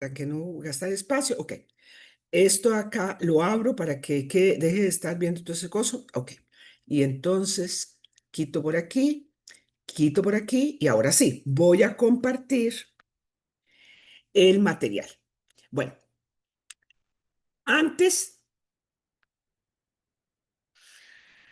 para que no gastar espacio. Ok. Esto acá lo abro para que deje de estar viendo todo ese coso. Ok. Y entonces quito por aquí y ahora sí, voy a compartir el material. Bueno, antes,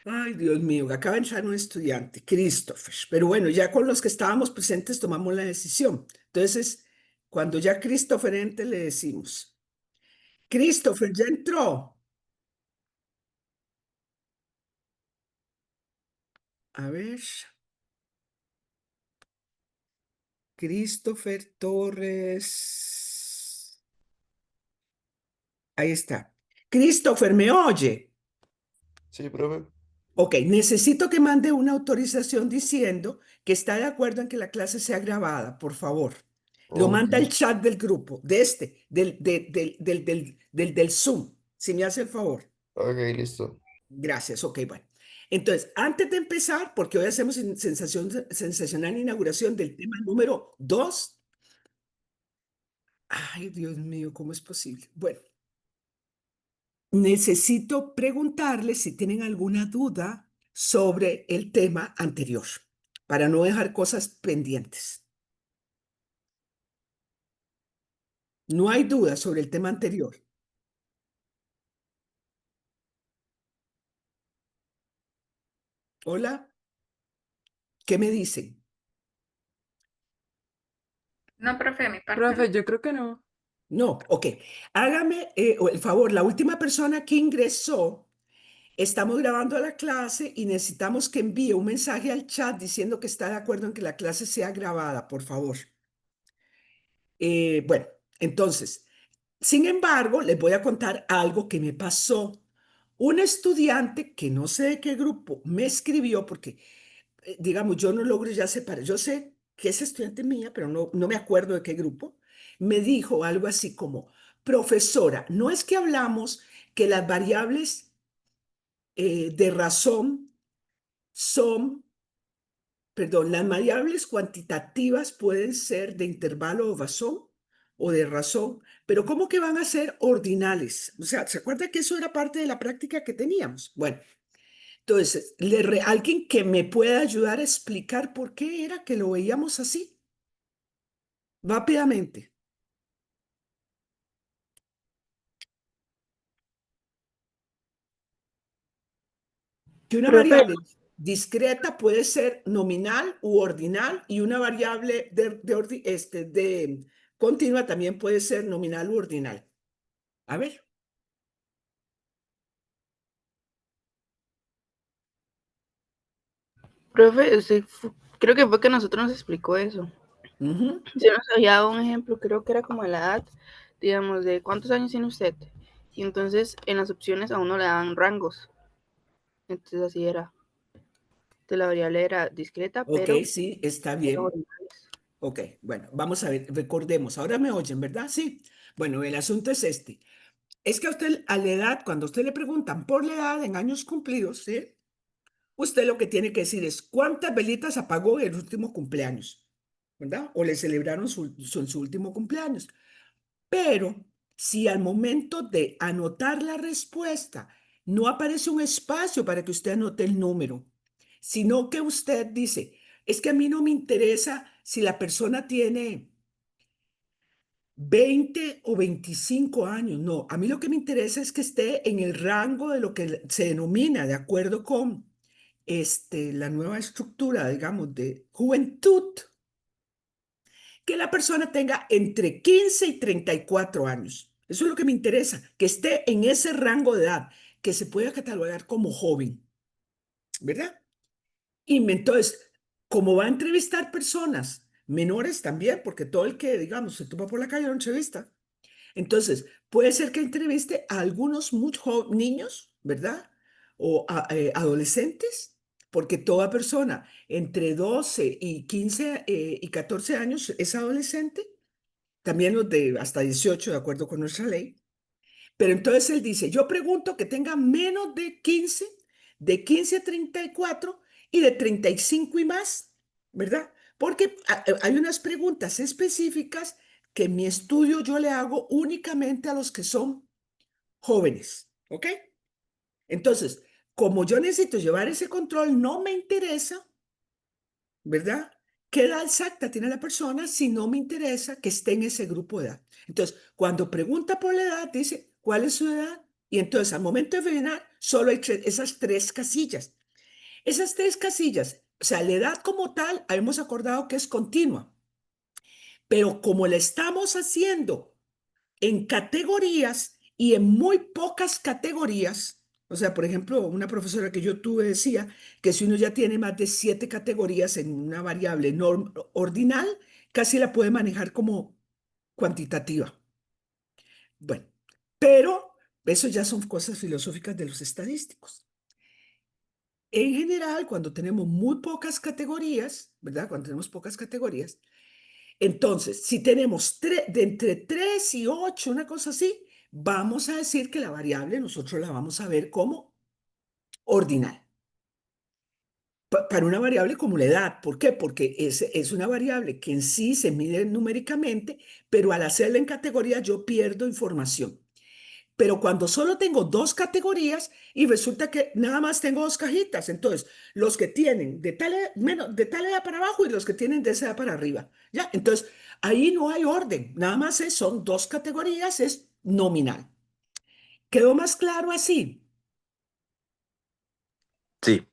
ay Dios mío, acaba de entrar un estudiante, Christopher, pero bueno, ya con los que estábamos presentes tomamos la decisión. Entonces, cuando ya Christopher entre, le decimos, Christopher, ya entró. A ver, Christopher Torres. Ahí está. Christopher, ¿me oye? Sí, profe. Ok, necesito que mande una autorización diciendo que está de acuerdo en que la clase sea grabada, por favor. Lo Ok, manda al chat del grupo, de este, del Zoom, si me hace el favor. ok, listo. Gracias, ok, bueno. Entonces, antes de empezar, porque hoy hacemos sensacional inauguración del tema número 2. Ay, Dios mío, ¿cómo es posible? Bueno, necesito preguntarles si tienen alguna duda sobre el tema anterior, para no dejar cosas pendientes. No hay duda sobre el tema anterior. Hola, ¿qué me dicen? No, profe, de mi parte no. Profe, yo creo que no. No, ok. Hágame el favor, la última persona que ingresó, estamos grabando la clase y necesitamos que envíe un mensaje al chat diciendo que está de acuerdo en que la clase sea grabada, por favor. Bueno, entonces, sin embargo, les voy a contar algo que me pasó. Un estudiante que no sé de qué grupo me escribió porque, digamos, yo no logro ya separar. Yo sé que es estudiante mía, pero no me acuerdo de qué grupo. Me dijo algo así como, profesora, no es que hablamos que las variables de razón son, perdón, las variables cuantitativas pueden ser de intervalo o razón o de razón, pero ¿cómo que van a ser ordinales? O sea, ¿se acuerda que eso era parte de la práctica que teníamos? Bueno, entonces, alguien que me pueda ayudar a explicar por qué era que lo veíamos así, rápidamente. Que una Profe, variable discreta puede ser nominal u ordinal y una variable de continua también puede ser nominal u ordinal. A ver. profe, creo que fue que nosotros nos explicó eso. Ujú. Si nos había dado un ejemplo, creo que era como la edad, digamos, de cuántos años tiene usted. Y entonces en las opciones a uno le dan rangos. Entonces así era. Entonces la variable era discreta, Ok, pero sí, está era bien. ordinales. Ok, bueno, vamos a ver, recordemos. Ahora me oyen, ¿verdad? Sí. Bueno, el asunto es este. Es que a usted, a la edad, cuando a usted le preguntan por la edad en años cumplidos, ¿sí? Usted lo que tiene que decir es cuántas velitas apagó en el último cumpleaños, ¿verdad? O le celebraron su último cumpleaños. Pero si al momento de anotar la respuesta no aparece un espacio para que usted anote el número, sino que usted dice, es que a mí no me interesa si la persona tiene 20 o 25 años, no, a mí lo que me interesa es que esté en el rango de lo que se denomina, de acuerdo con la nueva estructura, digamos, de juventud, que la persona tenga entre 15 y 34 años. Eso es lo que me interesa, que esté en ese rango de edad, que se pueda catalogar como joven, ¿verdad? Entonces, como va a entrevistar personas menores también, porque todo el que, digamos, se topa por la calle lo entrevista. Entonces, puede ser que entreviste a algunos niños, ¿verdad? O adolescentes, porque toda persona entre 12 y 15 y 14 años es adolescente, también los de hasta 18 de acuerdo con nuestra ley. Pero entonces él dice, yo pregunto que tenga menos de 15, de 15 a 34 y de 35 y más, ¿verdad? Porque hay unas preguntas específicas que mi estudio yo le hago únicamente a los que son jóvenes, ¿ok? Entonces, como yo necesito llevar ese control, no me interesa, ¿verdad? ¿Qué edad exacta tiene la persona si no me interesa que esté en ese grupo de edad? Entonces, cuando pregunta por la edad, dice, ¿cuál es su edad? Y entonces, al momento de rellenar, solo hay esas tres casillas. Esas tres casillas, o sea, la edad como tal, hemos acordado que es continua, pero como la estamos haciendo en categorías y en muy pocas categorías, o sea, por ejemplo, una profesora que yo tuve decía que si uno ya tiene más de 7 categorías en una variable ordinal, casi la puede manejar como cuantitativa. Bueno, pero eso ya son cosas filosóficas de los estadísticos. En general, cuando tenemos muy pocas categorías, ¿verdad? Cuando tenemos pocas categorías, entonces, si tenemos de entre 3 y 8, una cosa así, vamos a decir que la variable nosotros la vamos a ver como ordinal. Para una variable como la edad. ¿Por qué? Porque es una variable que en sí se mide numéricamente, pero al hacerla en categoría yo pierdo información. Pero cuando solo tengo 2 categorías y resulta que nada más tengo 2 cajitas, entonces los que tienen de tal edad para abajo y los que tienen de esa edad para arriba, ¿ya? Entonces ahí no hay orden, nada más son 2 categorías, es nominal. ¿Quedó más claro así? Sí.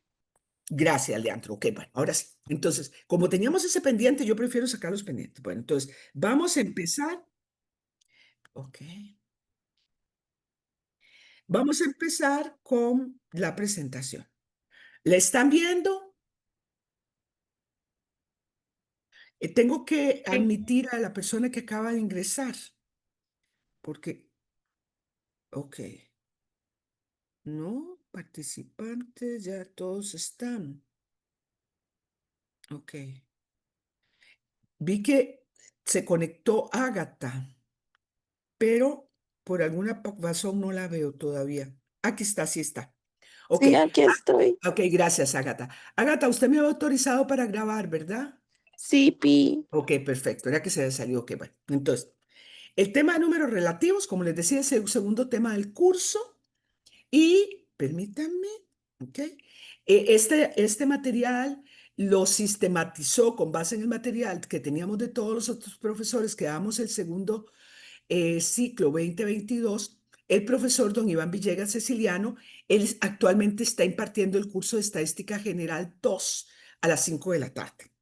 Gracias, Leandro. Ok, bueno, ahora sí. Entonces, como teníamos ese pendiente, yo prefiero sacar los pendientes. Bueno, entonces vamos a empezar. Ok. Vamos a empezar con la presentación. ¿La están viendo? Tengo que Sí. admitir a la persona que acaba de ingresar, porque, ok, no, participantes, ya todos están. Ok. Vi que se conectó Ágata, pero por alguna razón no la veo todavía. Aquí está, sí está. Ok. Sí, aquí estoy. Ok, gracias, Ágata. Ágata, usted me ha autorizado para grabar, ¿verdad? Sí, Pi. Ok, perfecto. Era que se había salido. Ok, bueno. Entonces, el tema de números relativos, como les decía, es el segundo tema del curso. Y permítanme, ¿ok? Este material lo sistematizó con base en el material que teníamos de todos los otros profesores que damos el segundo ciclo 2022. El profesor don Iván Villegas Ceciliano, él actualmente está impartiendo el curso de Estadística General 2 a las 5 de la tarde.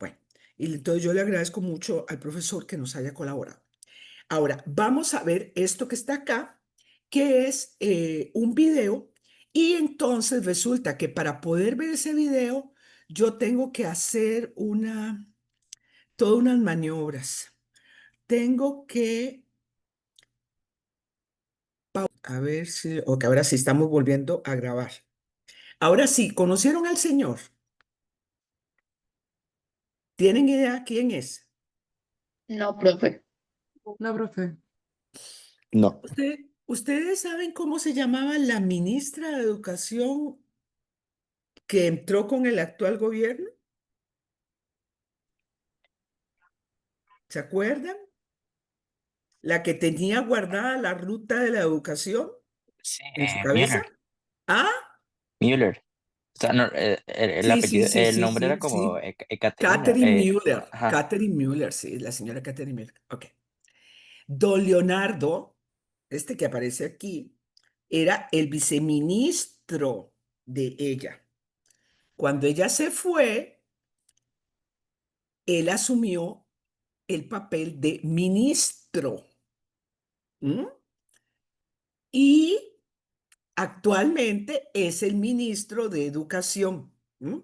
Bueno, y entonces yo le agradezco mucho al profesor que nos haya colaborado. Ahora, vamos a ver esto que está acá, que es un video, y entonces resulta que para poder ver ese video, yo tengo que hacer todas unas maniobras. Tengo que, a ver si, ok, ahora sí estamos volviendo a grabar. Ahora sí, ¿conocieron al señor? ¿Tienen idea quién es? No, profe. No, profe. No. ¿Ustedes saben cómo se llamaba la ministra de Educación que entró con el actual gobierno? ¿Se acuerdan? La que tenía guardada la ruta de la educación Sí, en su cabeza. Müller. Ah, Müller. O sea, no, el sí, sí, apellido, sí, el sí, nombre era sí, como sí. Ekaterina. Catherine Müller, Ajá. Catherine Müller, sí, la señora Catherine Müller. Ok. Don Leonardo, este que aparece aquí, era el viceministro de ella. Cuando ella se fue, él asumió el papel de ministro. ¿Mm? Y actualmente es el ministro de Educación. ¿Mm?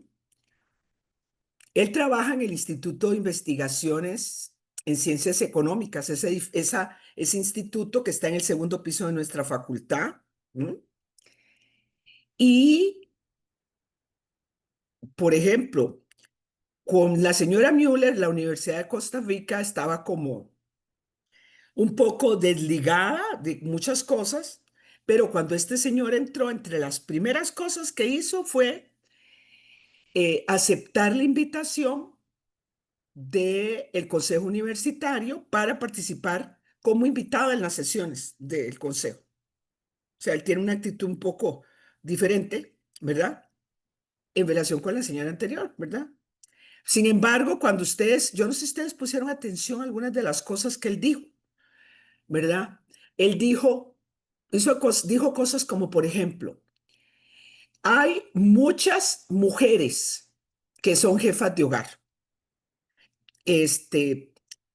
Él trabaja en el Instituto de Investigaciones en Ciencias Económicas, ese instituto que está en el segundo piso de nuestra facultad. ¿Mm? Y, por ejemplo, con la señora Müller, la Universidad de Costa Rica estaba como un poco desligada de muchas cosas, pero cuando este señor entró, entre las primeras cosas que hizo fue aceptar la invitación del Consejo Universitario para participar como invitado en las sesiones del Consejo. O sea, él tiene una actitud un poco diferente, ¿verdad? En relación con la señora anterior, ¿verdad? Sin embargo, cuando ustedes, yo no sé si ustedes pusieron atención a algunas de las cosas que él dijo, ¿verdad? Él dijo, dijo cosas como, por ejemplo, hay muchas mujeres que son jefas de hogar.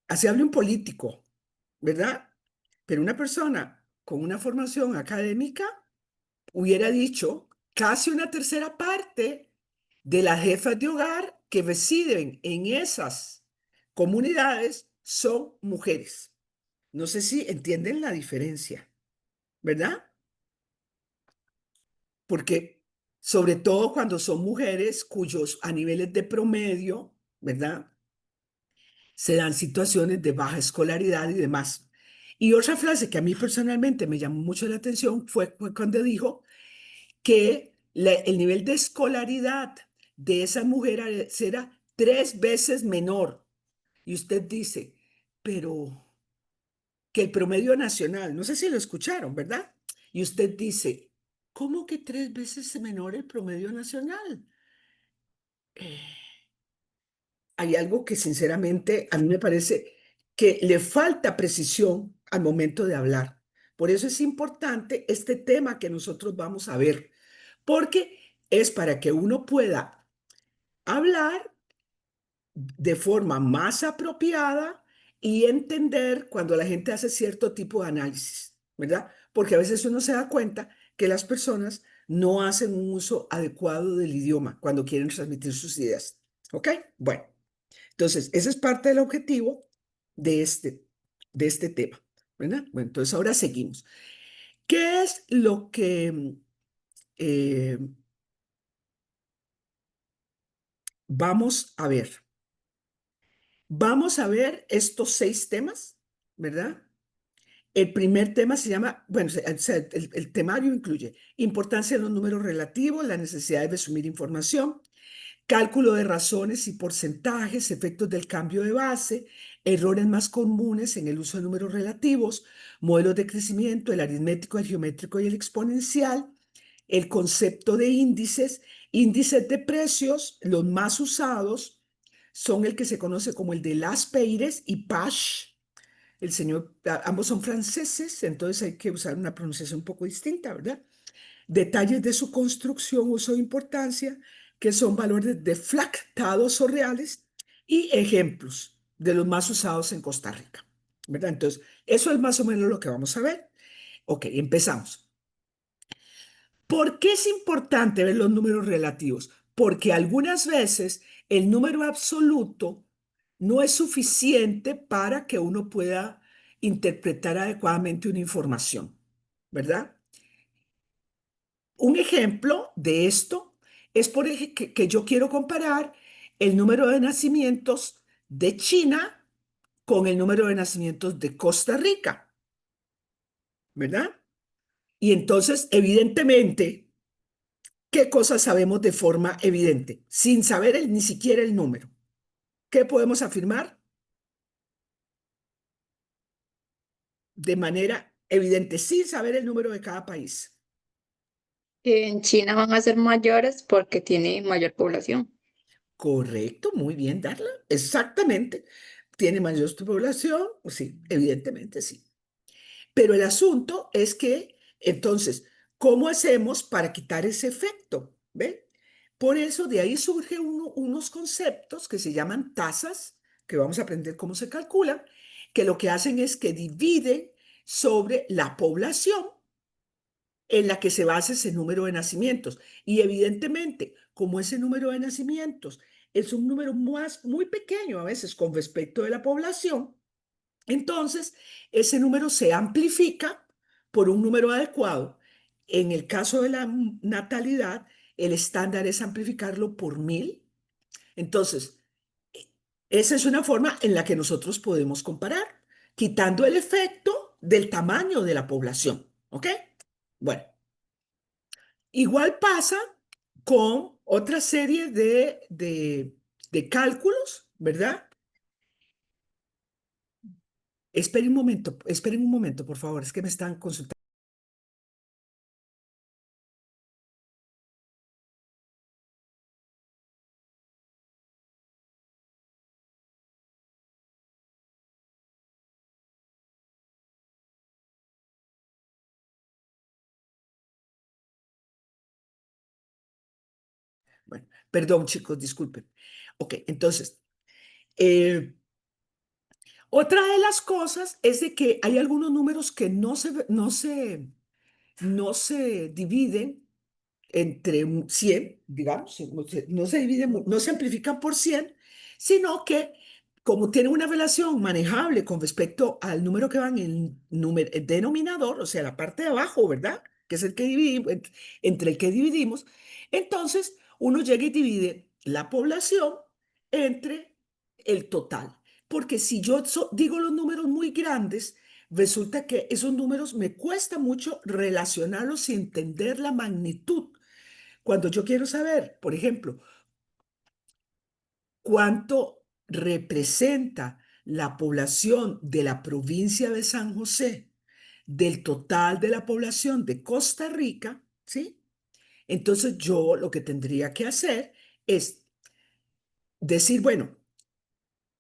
Así habla un político, ¿verdad? Pero una persona con una formación académica hubiera dicho casi una tercera parte de las jefas de hogar que residen en esas comunidades son mujeres. No sé si entienden la diferencia, ¿verdad? Porque sobre todo cuando son mujeres cuyos a niveles de promedio, ¿verdad? Se dan situaciones de baja escolaridad y demás. Y otra frase que a mí personalmente me llamó mucho la atención fue cuando dijo que el nivel de escolaridad de esa mujer era 3 veces menor. Y usted dice, pero que el promedio nacional, no sé si lo escucharon, ¿verdad? Y usted dice, ¿cómo que 3 veces menor el promedio nacional? Hay algo que sinceramente a mí me parece que le falta precisión al momento de hablar. Por eso es importante este tema que nosotros vamos a ver, porque es para que uno pueda hablar de forma más apropiada y entender cuando la gente hace cierto tipo de análisis, ¿verdad? Porque a veces uno se da cuenta que las personas no hacen un uso adecuado del idioma cuando quieren transmitir sus ideas. ¿Ok? Bueno, entonces ese es parte del objetivo de este tema, ¿verdad? Bueno, entonces ahora seguimos. ¿Qué es lo que eh, vamos a ver? Vamos a ver estos 6 temas, ¿verdad? El primer tema se llama, bueno, el temario incluye importancia de los números relativos, la necesidad de resumir información, cálculo de razones y porcentajes, efectos del cambio de base, errores más comunes en el uso de números relativos, modelos de crecimiento, el aritmético, el geométrico y el exponencial, el concepto de índices, índices de precios, los más usados son el que se conoce como el de Las Peires y Pache. El señor, ambos son franceses, entonces hay que usar una pronunciación un poco distinta, ¿verdad? Detalles de su construcción, uso de importancia, que son valores deflactados o reales, y ejemplos de los más usados en Costa Rica, ¿verdad? Entonces, eso es más o menos lo que vamos a ver. Ok, empezamos. ¿Por qué es importante ver los números relativos? Porque algunas veces el número absoluto no es suficiente para que uno pueda interpretar adecuadamente una información, ¿verdad? Un ejemplo de esto es por ejemplo que yo quiero comparar el número de nacimientos de China con el número de nacimientos de Costa Rica, ¿verdad? Y entonces, evidentemente, ¿qué cosas sabemos de forma evidente? Sin saber ni siquiera el número. ¿Qué podemos afirmar de manera evidente, sin saber el número de cada país? Que en China van a ser mayores porque tiene mayor población. Correcto, muy bien, Darla. Exactamente. ¿Tiene mayor población? Sí, evidentemente sí. Pero el asunto es que, entonces, ¿cómo hacemos para quitar ese efecto? ¿Ve? Por eso de ahí surgen unos conceptos que se llaman tasas, que vamos a aprender cómo se calculan, que lo que hacen es que dividen sobre la población en la que se basa ese número de nacimientos. Y evidentemente, como ese número de nacimientos es un número muy pequeño a veces con respecto de la población, entonces ese número se amplifica por un número adecuado. En el caso de la natalidad, el estándar es amplificarlo por 1000. Entonces, esa es una forma en la que nosotros podemos comparar, quitando el efecto del tamaño de la población. ¿Ok? Bueno. Igual pasa con otra serie de cálculos, ¿verdad? esperen un momento, por favor, es que me están consultando. Bueno, perdón, chicos, disculpen. Ok, entonces, eh, otra de las cosas es de que hay algunos números que no se dividen entre 100, digamos, no se dividen, no se amplifican por 100, sino que como tienen una relación manejable con respecto al número que va en el denominador, o sea, la parte de abajo, ¿verdad? Que es el que dividimos, entre el que dividimos, entonces uno llega y divide la población entre el total. Porque si yo digo los números muy grandes, resulta que esos números me cuesta mucho relacionarlos y entender la magnitud. Cuando yo quiero saber, por ejemplo, cuánto representa la población de la provincia de San José del total de la población de Costa Rica, ¿sí? Entonces yo lo que tendría que hacer es decir, bueno,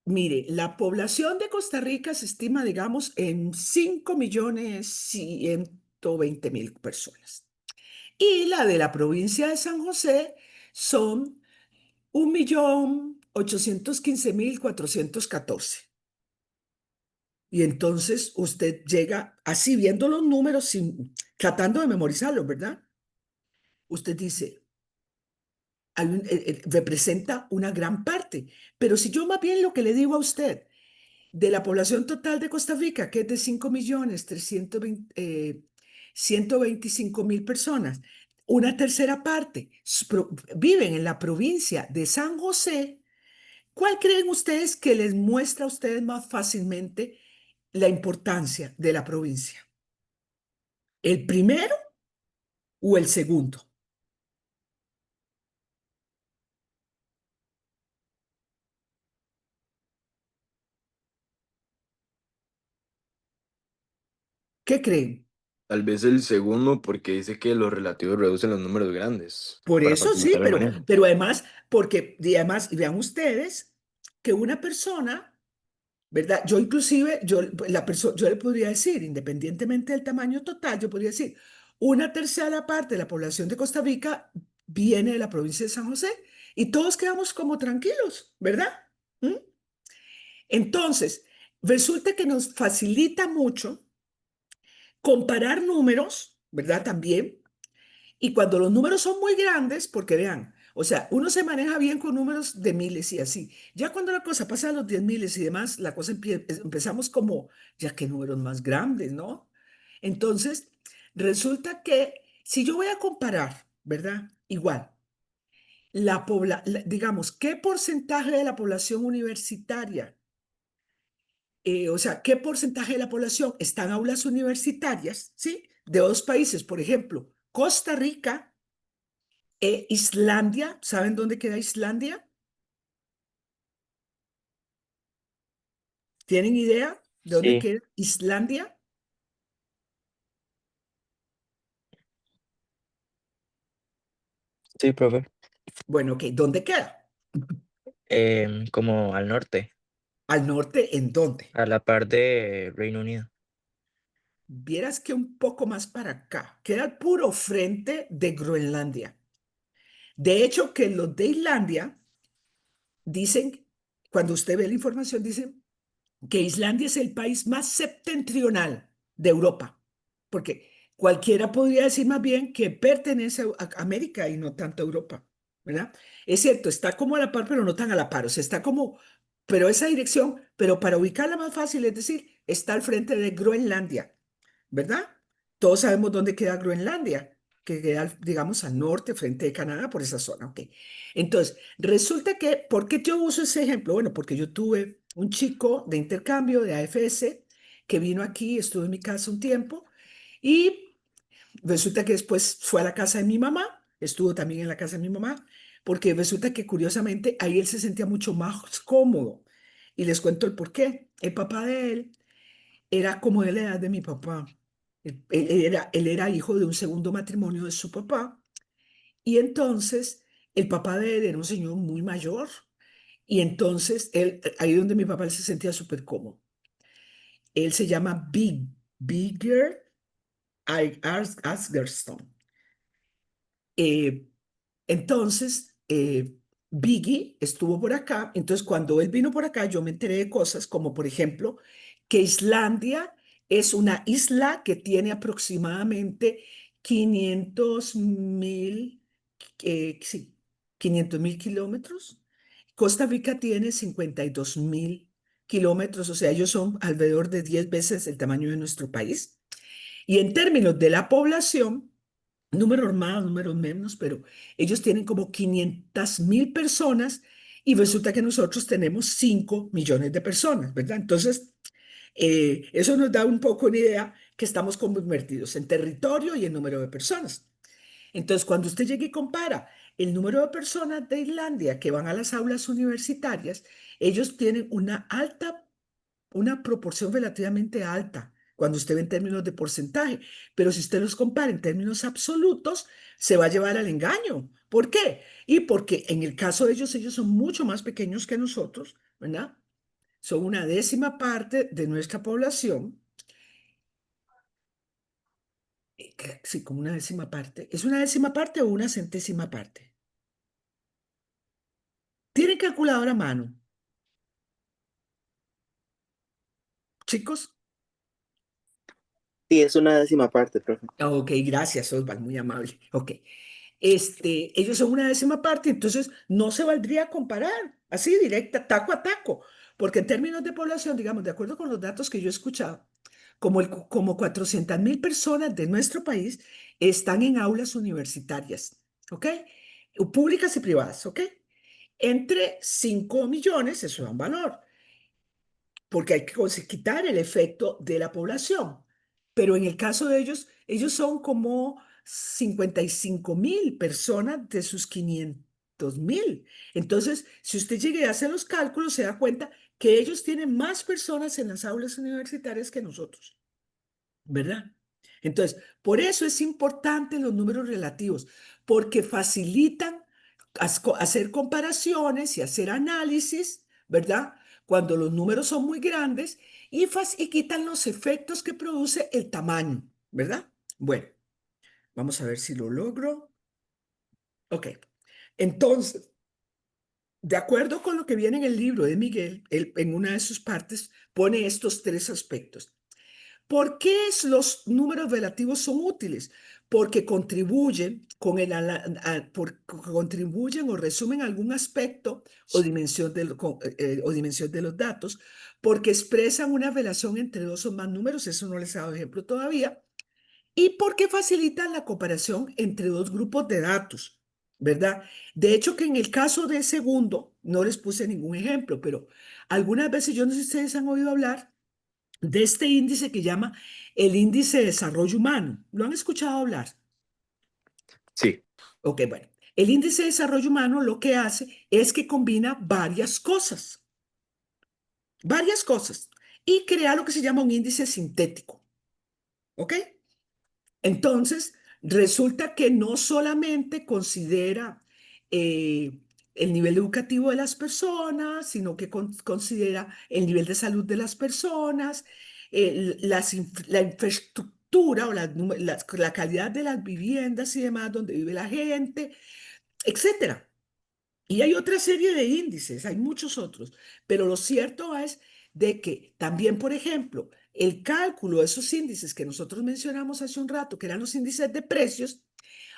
mire, la población de Costa Rica se estima, digamos, en 5.120.000 personas. Y la de la provincia de San José son 1.815.414. Y entonces usted llega así viendo los números, tratando de memorizarlos, ¿verdad? Usted dice, representa una gran parte. Pero si yo más bien lo que le digo a usted, de la población total de Costa Rica, que es de 5.125.000 personas, una tercera parte viven en la provincia de San José. ¿Cuál creen ustedes que les muestra a ustedes más fácilmente la importancia de la provincia? ¿El primero o el segundo? ¿Qué creen? Tal vez el segundo, porque dice que los relativos reducen los números grandes Por para eso sí, facilitar el pero, manejo. pero además, y además, vean ustedes que una persona, ¿verdad? Yo inclusive, yo le podría decir, independientemente del tamaño total, yo podría decir, una tercera parte de la población de Costa Rica viene de la provincia de San José y todos quedamos como tranquilos, ¿verdad? ¿Mm? Entonces, resulta que nos facilita mucho comparar números, ¿verdad? También. Y cuando los números son muy grandes, porque vean, o sea, uno se maneja bien con números de miles y así. Ya cuando la cosa pasa a los 10 miles y demás, la cosa empezamos como, ya qué números más grandes, ¿no? Entonces, resulta que si yo voy a comparar, ¿verdad? Igual, digamos, ¿qué porcentaje de la población universitaria, o sea, qué porcentaje de la población está en aulas universitarias, ¿sí? De dos países, por ejemplo, Costa Rica. Islandia, ¿saben dónde queda Islandia? ¿Tienen idea de dónde Sí, queda Islandia? sí, profe. Bueno, ok, ¿dónde queda? Como al norte, Al norte, ¿en dónde? a la par de Reino Unido. Vieras que un poco más para acá, queda al puro frente de Groenlandia. De hecho, que los de Islandia dicen, cuando usted ve la información, dicen que Islandia es el país más septentrional de Europa, porque cualquiera podría decir más bien que pertenece a América y no tanto a Europa, ¿verdad? Es cierto, está como a la par, pero no tan a la par, o sea, está como, pero esa dirección, pero para ubicarla más fácil, es decir, está al frente de Groenlandia, ¿verdad? Todos sabemos dónde queda Groenlandia, que queda, digamos, al norte, frente de Canadá, por esa zona, ¿ok? Entonces, resulta que, ¿por qué yo uso ese ejemplo? Bueno, porque yo tuve un chico de intercambio de AFS que vino aquí, estuvo en mi casa un tiempo y resulta que después fue a la casa de mi mamá, estuvo también en la casa de mi mamá, porque resulta que curiosamente ahí él se sentía mucho más cómodo. Y les cuento el por qué. El papá de él era como de la edad de mi papá. Él era hijo de un segundo matrimonio de su papá. Y entonces el papá de él era un señor muy mayor. Y entonces ahí donde mi papá él se sentía súper cómodo. Él se llama Bigger Asgerston. Eh, entonces, Biggie estuvo por acá. Entonces, cuando él vino por acá, yo me enteré de cosas como, por ejemplo, que Islandia es una isla que tiene aproximadamente 500.000, sí, 500.000 kilómetros. Costa Rica tiene 52.000 kilómetros, o sea, ellos son alrededor de 10 veces el tamaño de nuestro país. Y en términos de la población, números más, números menos, pero ellos tienen como 500.000 personas y resulta que nosotros tenemos 5 millones de personas, ¿verdad? Entonces, eso nos da un poco una idea que estamos convertidos en territorio y en número de personas. Entonces, cuando usted llegue y compara el número de personas de Islandia que van a las aulas universitarias, ellos tienen una proporción relativamente alta cuando usted ve en términos de porcentaje, pero si usted los compara en términos absolutos, se va a llevar al engaño. ¿Por qué? Y porque en el caso de ellos son mucho más pequeños que nosotros, ¿verdad? Son una décima parte de nuestra población. Sí, como una décima parte. ¿Es una décima parte o una centésima parte? ¿Tienen calculadora a mano, chicos? Sí, es una décima parte, profe. Ok, gracias, Osval, muy amable. Ok. Ellos son una décima parte, entonces no se valdría comparar así directa, taco a taco, porque en términos de población, digamos, de acuerdo con los datos que yo he escuchado, como 400.000 personas de nuestro país están en aulas universitarias, ¿ok? Públicas y privadas, ¿ok? Entre 5 millones, eso da un valor porque hay que quitar el efecto de la población. Pero en el caso de ellos son como 55.000 personas de sus 500.000. Entonces, si usted llega y hace los cálculos, se da cuenta que ellos tienen más personas en las aulas universitarias que nosotros, ¿verdad? Entonces, por eso es importante los números relativos, porque facilitan hacer comparaciones y hacer análisis, ¿verdad? Cuando los números son muy grandes y quitan los efectos que produce el tamaño, ¿verdad? Bueno, vamos a ver si lo logro. Ok, entonces, de acuerdo con lo que viene en el libro de Miguel, él, en una de sus partes pone estos 3 aspectos. ¿Por qué los números relativos son útiles? Porque contribuyen o resumen algún aspecto o dimensión de los datos, porque expresan una relación entre dos o más números, eso no les he dado ejemplo todavía, y porque facilitan la comparación entre dos grupos de datos, ¿verdad? De hecho, que en el caso de segundo, no les puse ningún ejemplo, pero algunas veces, yo no sé si ustedes han oído hablar de este índice que llama el índice de desarrollo humano. ¿Lo han escuchado hablar? Sí, Ok, bueno. El índice de desarrollo humano lo que hace es que combina varias cosas, y crea lo que se llama un índice sintético. ¿Ok? Entonces, resulta que no solamente considera eh, el nivel educativo de las personas, sino que considera el nivel de salud de las personas, la infraestructura o la calidad de las viviendas y demás donde vive la gente, etcétera. Y hay otra serie de índices, hay muchos otros, pero lo cierto es de que también, por ejemplo, el cálculo de esos índices que nosotros mencionamos hace un rato, que eran los índices de precios,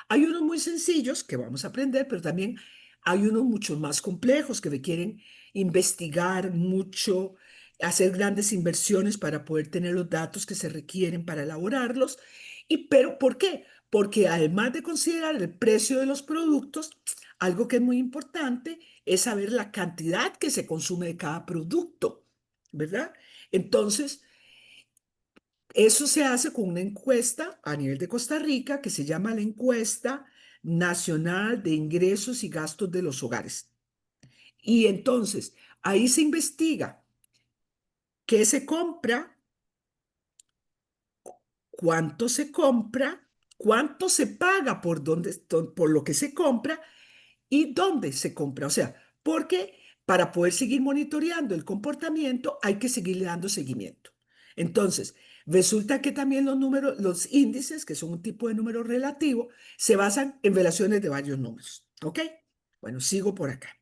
hay unos muy sencillos que vamos a aprender, pero también hay unos mucho más complejos que requieren investigar mucho, hacer grandes inversiones para poder tener los datos que se requieren para elaborarlos. Pero ¿por qué? Porque además de considerar el precio de los productos, algo que es muy importante es saber la cantidad que se consume de cada producto, ¿verdad? Entonces, eso se hace con una encuesta a nivel de Costa Rica que se llama la Encuesta Nacional de Ingresos y Gastos de los Hogares. Y entonces, ahí se investiga qué se compra, cuánto se compra, cuánto se paga por lo que se compra y dónde se compra. O sea, porque para poder seguir monitoreando el comportamiento hay que seguirle dando seguimiento. Entonces, resulta que también los números, los índices, que son un tipo de número relativo, se basan en relaciones de varios números. ¿Ok? Bueno, sigo por acá.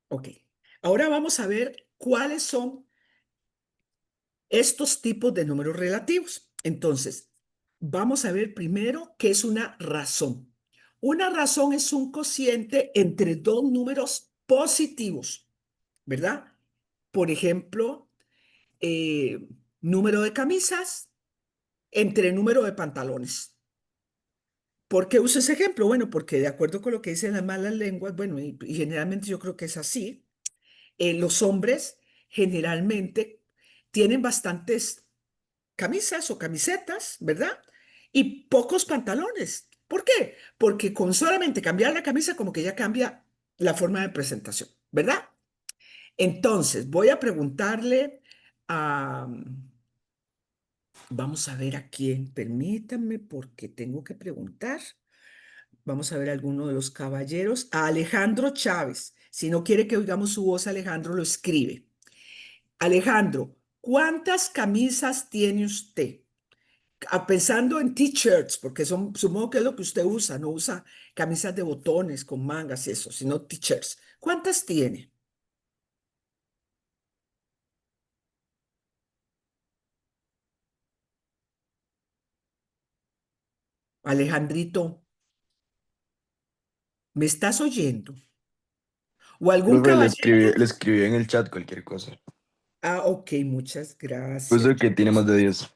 Ok. Ahora vamos a ver cuáles son estos tipos de números relativos. Entonces, vamos a ver primero qué es una razón. Una razón es un cociente entre dos números positivos, ¿verdad? Por ejemplo, número de camisas entre número de pantalones. ¿Por qué uso ese ejemplo? Bueno, porque de acuerdo con lo que dicen las malas lenguas, bueno, y generalmente yo creo que es así, los hombres generalmente tienen bastantes camisas o camisetas, ¿verdad? Y pocos pantalones. ¿Por qué? Porque con solamente cambiar la camisa como que ya cambia la forma de presentación, ¿verdad? Entonces, voy a preguntarle a... Vamos a ver a quién, permítanme porque tengo que preguntar. Vamos a ver a alguno de los caballeros. A Alejandro Chávez. Si no quiere que oigamos su voz, Alejandro lo escribe. Alejandro, ¿cuántas camisas tiene usted? Pensando en t-shirts, porque supongo que es lo que usted usa, no usa camisas de botones con mangas y eso, sino t-shirts. ¿Cuántas tiene? Alejandrito, ¿me estás oyendo? ¿O algún Profe, caballero? le escribí en el chat cualquier cosa. Ah, ok, muchas gracias. Puso que tiene más de 10.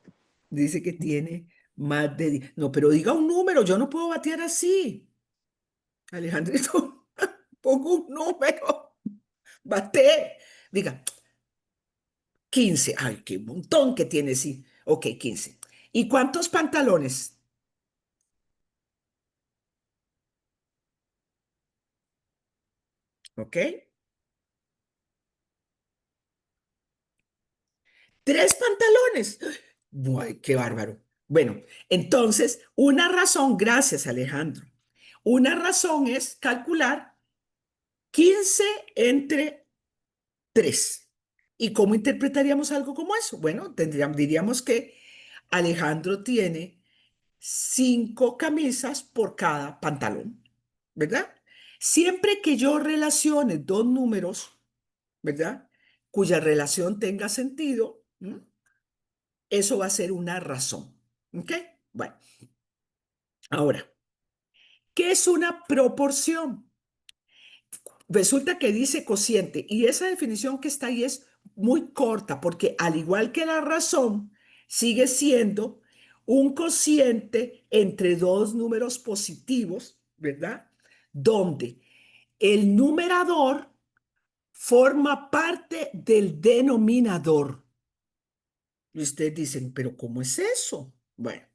Dice que tiene más de 10. No, pero diga un número, yo no puedo batear así. Alejandrito, pongo un número, bate. Diga, 15. Ay, qué montón que tiene, sí. Ok, 15. ¿Y cuántos pantalones? ¿Ok? 3 pantalones. Ay, qué bárbaro. Bueno, entonces, una razón, gracias Alejandro, una razón es calcular 15 entre 3. ¿Y cómo interpretaríamos algo como eso? Bueno, diríamos que Alejandro tiene 5 camisas por cada pantalón, ¿verdad? Siempre que yo relacione dos números, ¿verdad? Cuya relación tenga sentido, ¿m? Eso va a ser una razón, ¿ok? Bueno, ahora, ¿qué es una proporción? Resulta que dice cociente y esa definición que está ahí es muy corta porque al igual que la razón, sigue siendo un cociente entre dos números positivos, ¿verdad? Donde el numerador forma parte del denominador. Y ustedes dicen, pero ¿cómo es eso? Bueno,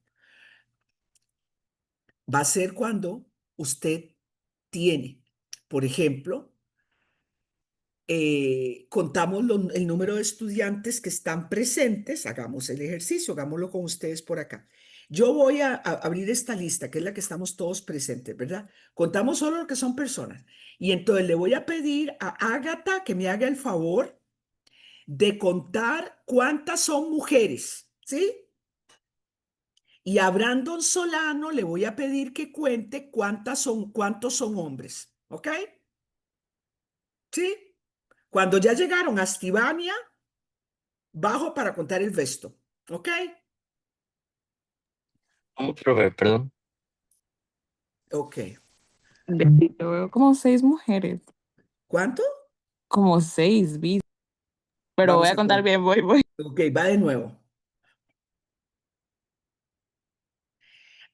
va a ser cuando usted tiene, por ejemplo, contamos el número de estudiantes que están presentes, hagamos el ejercicio, hagámoslo con ustedes por acá. Yo voy a abrir esta lista, que es la que estamos todos presentes, ¿verdad? Contamos solo lo que son personas. Y entonces le voy a pedir a Ágata que me haga el favor de contar cuántas son mujeres, ¿sí? Y a Brandon Solano le voy a pedir que cuente cuántos son hombres, ¿ok? ¿Sí? Cuando ya llegaron a Estivania, bajo para contar el resto. ¿Ok? Oh, profe, perdón. Ok. Yo veo como 6 mujeres, ¿Cuánto? como 6, vi. Pero voy Vamos a a contar contar. bien, voy. Ok, va de nuevo.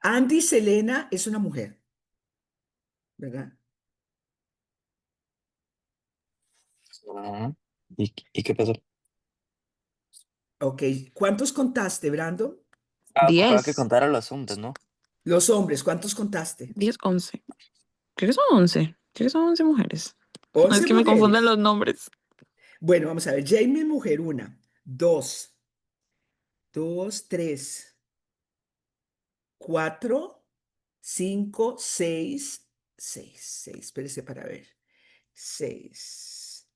Andy Selena es una mujer, ¿verdad? Ajá. ¿Y qué pasó? Ok. ¿Cuántos contaste, Brandon? Ah, tocaba que 10, contar a los hombres, ¿no? Los hombres, ¿cuántos contaste? 10, 11. Creo que son 11. Creo que son 11 mujeres. No, es 11 que me confunden mujeres. los nombres. Bueno, vamos a ver. Jamie, mujer, una. Dos. 2, 3, 4, 5, 6, 6, espérese para ver. 6,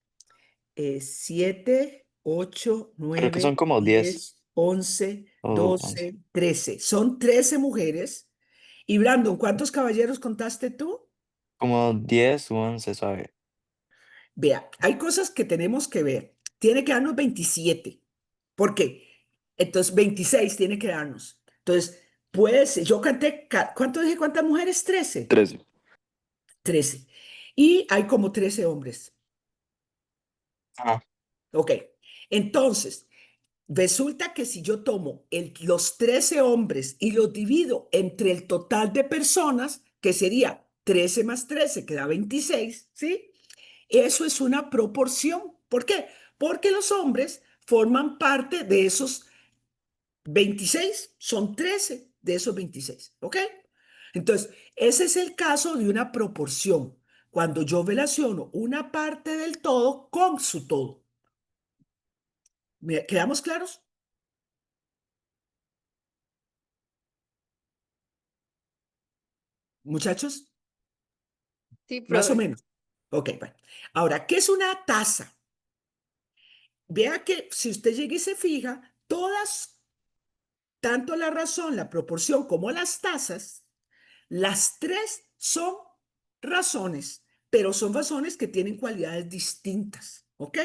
7, 8, Creo que son 9, como 10 10, 11, o 11. 12, 13. Son 13 mujeres. Y Brandon, ¿cuántos caballeros contaste tú? Como 10 u 11, ¿sabe? Vea, hay cosas que tenemos que ver. Tiene que darnos 27. ¿Por qué? Entonces, 26 tiene que darnos. Entonces, pues, yo canté, ¿cuánto dije? ¿Cuántas mujeres? 13. 13. 13. Y hay como 13 hombres. Ah, Ok. Entonces, resulta que si yo tomo los 13 hombres y los divido entre el total de personas, que sería 13 más 13, que da 26, ¿sí? Eso es una proporción. ¿Por qué? Porque los hombres forman parte de esos 26, son 13 de esos 26, ¿ok? Entonces, ese es el caso de una proporción, cuando yo relaciono una parte del todo con su todo. ¿Quedamos claros? Muchachos, Sí, más o profe. menos. Ok, bueno. Ahora, ¿qué es una tasa? Vea que si usted llega y se fija, todas, tanto la razón, la proporción como las tasas, las tres son razones, pero son razones que tienen cualidades distintas, ¿ok?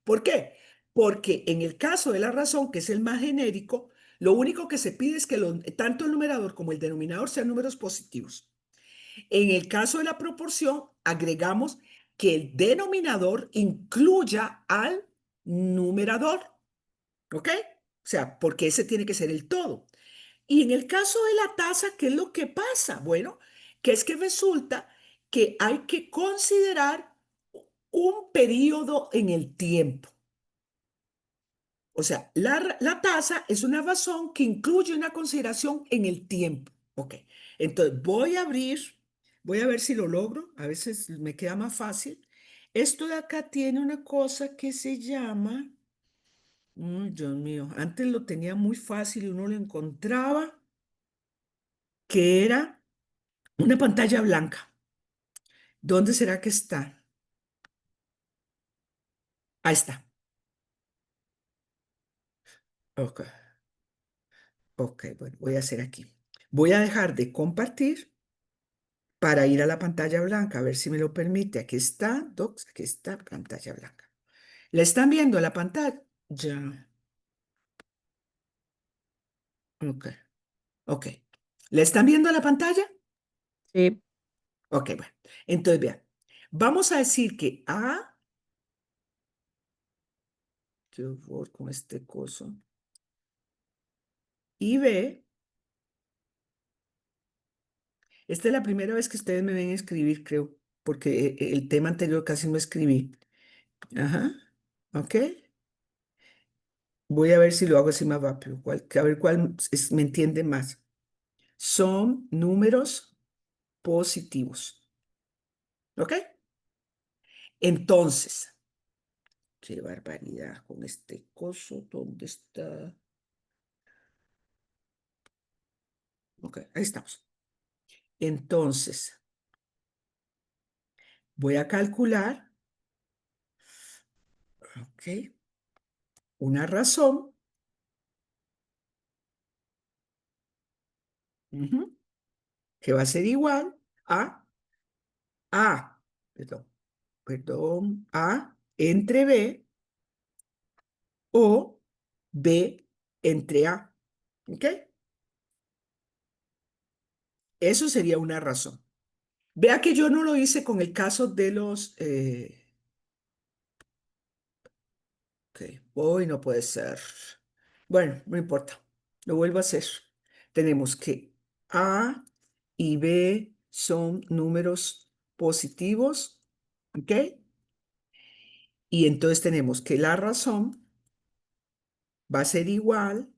¿Por qué? Porque en el caso de la razón, que es el más genérico, lo único que se pide es que tanto el numerador como el denominador sean números positivos. En el caso de la proporción, agregamos que el denominador incluya al numerador, ¿ok? O sea, porque ese tiene que ser el todo. Y en el caso de la tasa, ¿qué es lo que pasa? Bueno, que es que resulta que hay que considerar un periodo en el tiempo. O sea, la tasa es una razón que incluye una consideración en el tiempo. Ok, entonces voy a ver si lo logro. A veces me queda más fácil. Esto de acá tiene una cosa que se llama, Dios mío, antes lo tenía muy fácil y uno lo encontraba, que era una pantalla blanca. ¿Dónde será que está? Ahí está. Ok, ok, bueno, voy a hacer aquí. Voy a dejar de compartir para ir a la pantalla blanca, a ver si me lo permite. Aquí está, Docs, aquí está, pantalla blanca. ¿La están viendo la pantalla? Ya. Ok, ok. ¿La están viendo la pantalla? Sí. Ok, bueno. Entonces, vean. Vamos a decir que A, yo voy con este coso, y B, esta es la primera vez que ustedes me ven escribir, creo, porque el tema anterior casi no escribí. Ajá, ok. Voy a ver si lo hago así más rápido, a ver cuál me entiende más. Son números positivos. ¿Ok? Entonces, qué barbaridad con este coso. ¿Dónde está? Ok, ahí estamos. Entonces, voy a calcular, ok, una razón, ujú, que va a ser igual a, perdón, A entre B o B entre A. ¿Ok? Eso sería una razón. Vea que yo no lo hice con el caso de los... ok, hoy no puede ser. Bueno, no importa. Lo vuelvo a hacer. Tenemos que A y B son números positivos. ¿Ok? Y entonces tenemos que la razón va a ser igual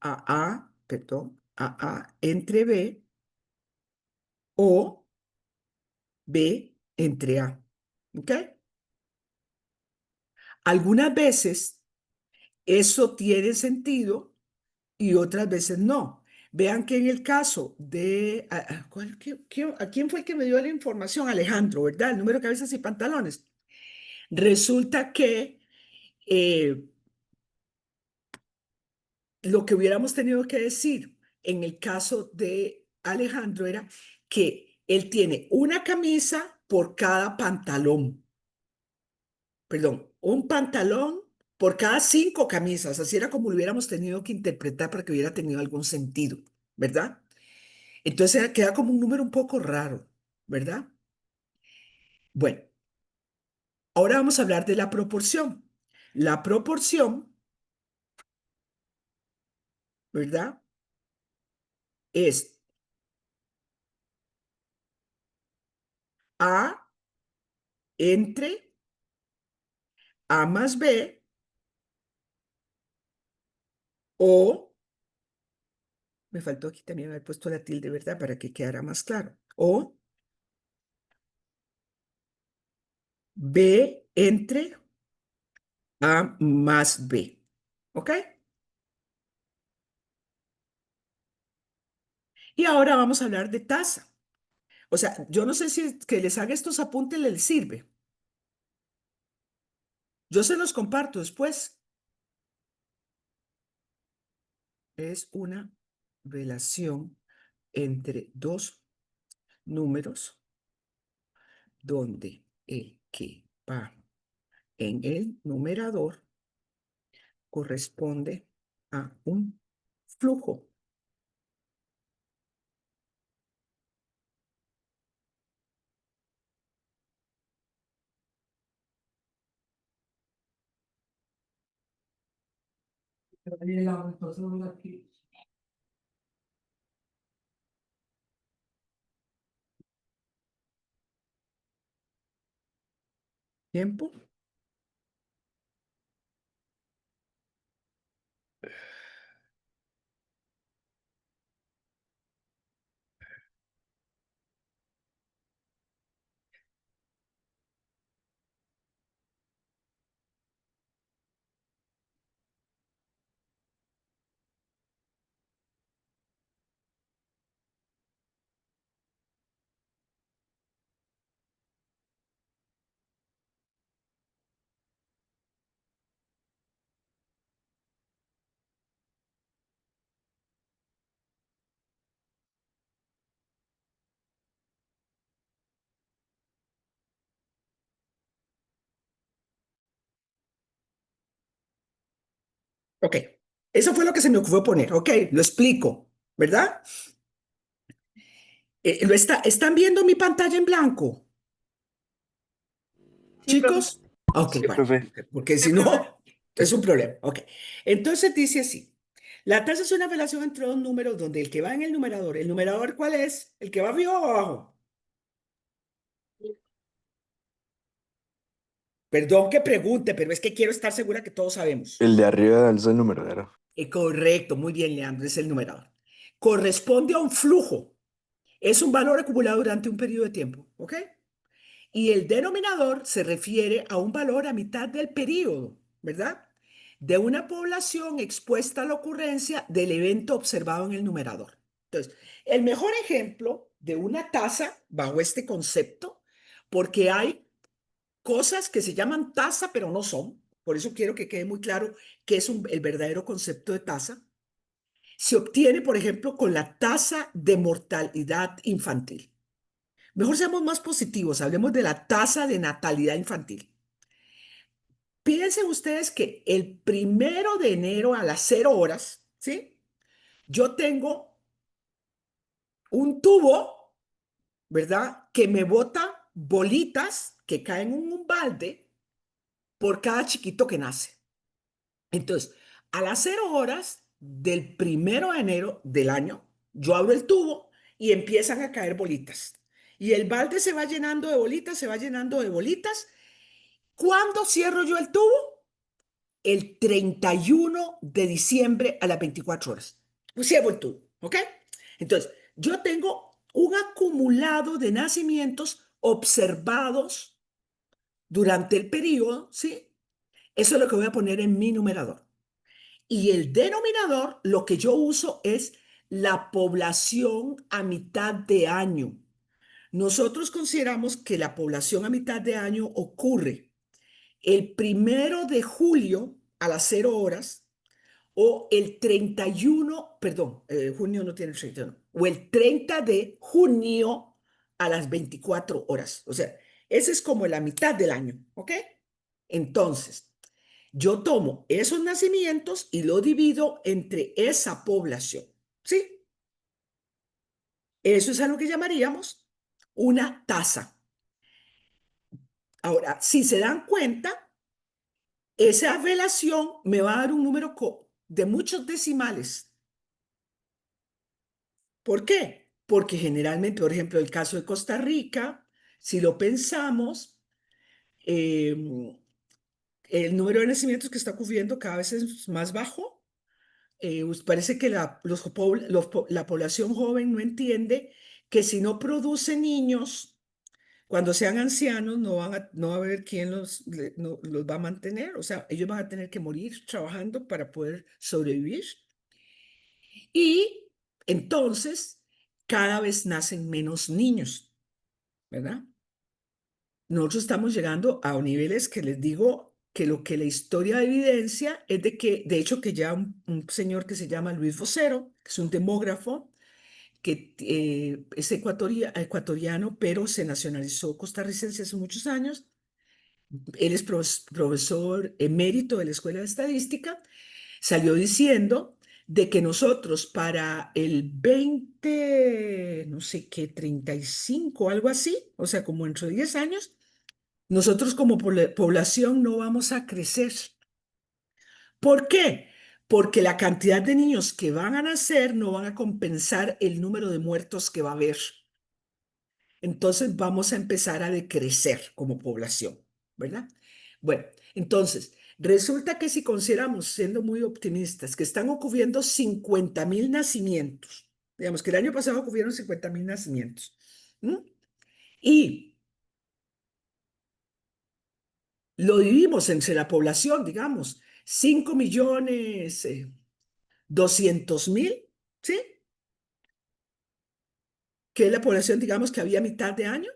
perdón, a A entre B o B entre A. ¿Ok? Algunas veces eso tiene sentido y otras veces no. Vean que en el caso de... ¿A quién fue el que me dio la información? Alejandro, ¿verdad? El número de cabezas y pantalones. Resulta que lo que hubiéramos tenido que decir en el caso de Alejandro era que él tiene una camisa por cada pantalón. Perdón, un pantalón por cada 5 camisas. Así era como lo hubiéramos tenido que interpretar para que hubiera tenido algún sentido, ¿verdad? Entonces queda como un número un poco raro, ¿verdad? Bueno, ahora vamos a hablar de la proporción. La proporción, ¿verdad? Es A entre A más B o, me faltó aquí también haber puesto la tilde, ¿verdad? Para que quedara más claro. O B entre A más B. ¿Ok? Y ahora vamos a hablar de tasa. O sea, yo no sé si que les haga estos apuntes les sirve. Yo se los comparto después. Es una relación entre dos números donde el que va en el numerador corresponde a un flujo. ¿Tiempo? Ok. Eso fue lo que se me ocurrió poner. Ok, lo explico, ¿verdad? ¿Están viendo mi pantalla en blanco, Sí, profe. chicos? Ok, Sí, bueno, profe. porque si no, es un problema. Ok. Entonces dice así. La tasa es una relación entre dos números donde el que va en el numerador, ¿cuál es? ¿El que va arriba o abajo? Perdón que pregunte, pero es que quiero estar segura que todos sabemos. El de arriba es el numerador. Correcto, muy bien, Leandro, es el numerador. Corresponde a un flujo. Es un valor acumulado durante un periodo de tiempo, ¿ok? Y el denominador se refiere a un valor a mitad del periodo, ¿verdad? De una población expuesta a la ocurrencia del evento observado en el numerador. Entonces, el mejor ejemplo de una tasa bajo este concepto, porque hay cosas que se llaman tasa, pero no son. Por eso quiero que quede muy claro qué es el verdadero concepto de tasa. Se obtiene, por ejemplo, con la tasa de mortalidad infantil. Mejor seamos más positivos, hablemos de la tasa de natalidad infantil. Piensen ustedes que el 1 de enero a las 0 horas, ¿sí? Yo tengo un tubo, ¿verdad? Que me bota bolitas que caen en un balde por cada chiquito que nace. Entonces, a las 0 horas del 1 de enero del año, yo abro el tubo y empiezan a caer bolitas. Y el balde se va llenando de bolitas, se va llenando de bolitas. ¿Cuándo cierro yo el tubo? El 31 de diciembre a las 24 horas. Pues cierro el tubo, ¿ok? Entonces, yo tengo un acumulado de nacimientos observados durante el periodo, ¿sí? Eso es lo que voy a poner en mi numerador. Y el denominador, lo que yo uso es la población a mitad de año. Nosotros consideramos que la población a mitad de año ocurre el 1 de julio a las 0 horas o el 31, perdón, junio no tiene 31, o el 30 de junio a las 24 horas. O sea, ese es como la mitad del año, ¿ok? Entonces, yo tomo esos nacimientos y lo divido entre esa población, ¿sí? Eso es a lo que llamaríamos una tasa. Ahora, si se dan cuenta, esa relación me va a dar un número de muchos decimales. ¿Por qué? Porque generalmente, por ejemplo, el caso de Costa Rica, si lo pensamos, el número de nacimientos que está ocurriendo cada vez es más bajo. Parece que la población joven no entiende que si no produce niños, cuando sean ancianos no va a haber quién los va a mantener. O sea, ellos van a tener que morir trabajando para poder sobrevivir. Y entonces cada vez nacen menos niños, ¿verdad? Nosotros estamos llegando a niveles que les digo que lo que la historia evidencia es de que, de hecho, que ya un señor que se llama Luis Vocero, que es un demógrafo, que es ecuatoriano, pero se nacionalizó costarricense hace muchos años. Él es profesor emérito de la Escuela de Estadística, salió diciendo de que nosotros para el 20, no sé qué, 35, algo así, o sea, como dentro de 10 años, nosotros como población no vamos a crecer. ¿Por qué? Porque la cantidad de niños que van a nacer no van a compensar el número de muertos que va a haber. Entonces vamos a empezar a decrecer como población, ¿verdad? Bueno, entonces, resulta que si consideramos, siendo muy optimistas, que están ocurriendo 50,000 nacimientos, digamos que el año pasado ocurrieron 50,000 nacimientos, ¿m? Y lo dividimos entre la población, digamos, 5,200,000, ¿sí? Que es la población, digamos, que había a mitad de año.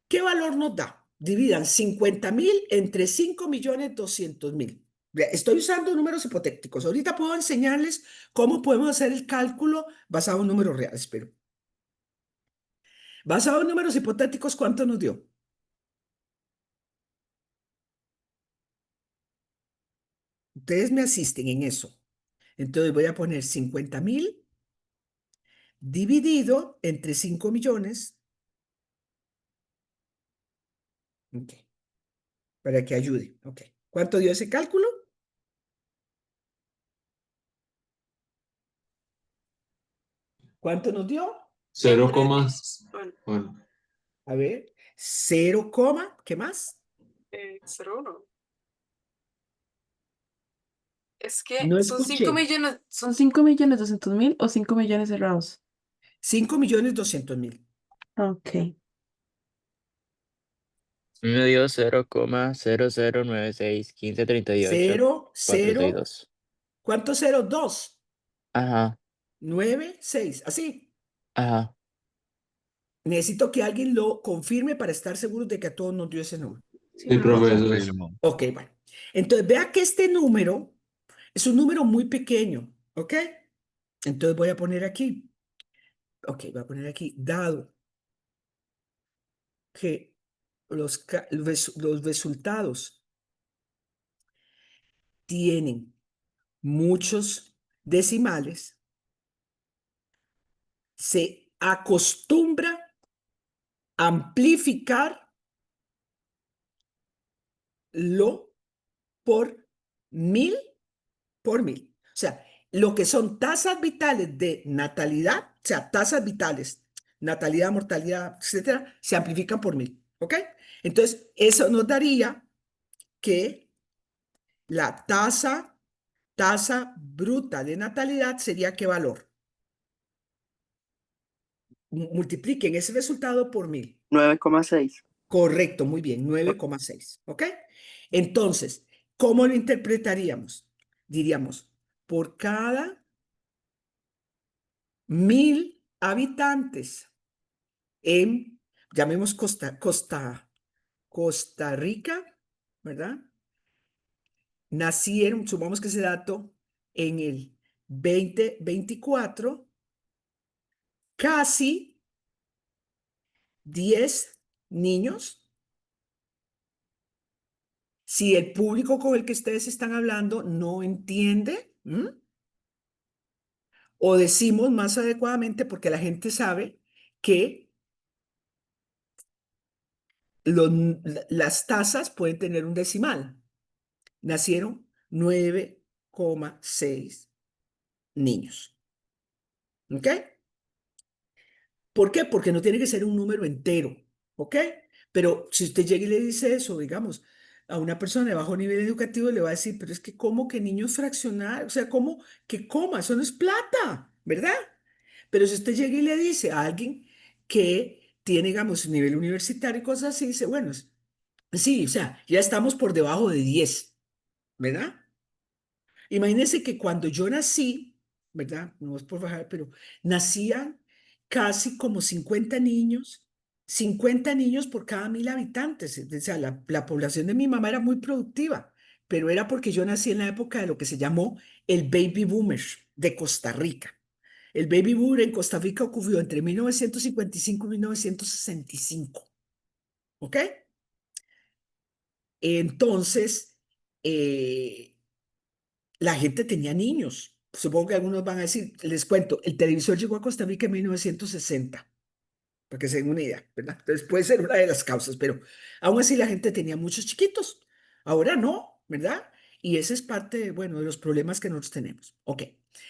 ¿Qué valor nos da? Dividan 50,000 entre 5,200,000. Estoy usando números hipotéticos. Ahorita puedo enseñarles cómo podemos hacer el cálculo basado en números reales, pero basado en números hipotéticos, ¿cuánto nos dio? Ustedes me asisten en eso. Entonces voy a poner 50,000 dividido entre 5 millones. Ok, para que ayude. Ok. ¿Cuánto dio ese cálculo? ¿Cuánto nos dio? 0, Bueno, A ver, 0, ¿qué más? 0,1. Es que No son 5 escuché. millones, son 5,200,000 o 5 millones cerrados. 5,200,000. Ok. A mí me dio 0,00961538 0, 0. 462. ¿Cuántos ceros? 2, Ajá, 9, 6. Así. ajá. Necesito que alguien lo confirme para estar seguros de que a todos nos dio ese número. Sí, Sí, profe. profesor. Ok, bueno. Entonces, vea que este número es un número muy pequeño. ¿Ok? Entonces voy a poner aquí. Ok, voy a poner aquí. Dado que los resultados tienen muchos decimales, se acostumbra a amplificar lo por 1,000 por 1,000. O sea, lo que son tasas vitales de natalidad, o sea, tasas vitales, natalidad, mortalidad, etcétera, se amplifican por 1,000. ¿Ok? Entonces, eso nos daría que la tasa bruta de natalidad sería ¿qué valor? Multipliquen ese resultado por 1,000. 9,6. Correcto, muy bien, 9,6. ¿Ok? Entonces, ¿cómo lo interpretaríamos? diríamos, por cada 1000 habitantes en, llamemos Costa Rica, ¿verdad? Nacieron, supongamos que ese dato, en el 2024, casi 10 niños. Si el público con el que ustedes están hablando no entiende, o decimos más adecuadamente, porque la gente sabe que las tasas pueden tener un decimal. Nacieron 9,6 niños. ¿Ok? ¿Por qué? Porque no tiene que ser un número entero. ¿Ok? Pero si usted llega y le dice eso, digamos, a una persona de bajo nivel educativo, le va a decir, pero es que ¿cómo que niños fraccionar? O sea, ¿cómo que coma? Eso no es plata, ¿verdad? Pero si usted llega y le dice a alguien que tiene, digamos, nivel universitario y cosas así, dice, bueno, sí, o sea, ya estamos por debajo de 10, ¿verdad? Imagínense que cuando yo nací, ¿verdad? No es por bajar, pero nacían casi como 50 niños por cada 1000 habitantes. O sea, la población de mi mamá era muy productiva, pero era porque yo nací en la época de lo que se llamó el baby boomer de Costa Rica. El baby boomer en Costa Rica ocurrió entre 1955 y 1965. ¿Ok? Entonces, la gente tenía niños. Supongo que algunos van a decir, les cuento, el televisor llegó a Costa Rica en 1960, para que se den una idea, ¿verdad? Entonces puede ser una de las causas, pero aún así la gente tenía muchos chiquitos. Ahora no, ¿verdad? Y ese es parte, bueno, de los problemas que nosotros tenemos. Ok.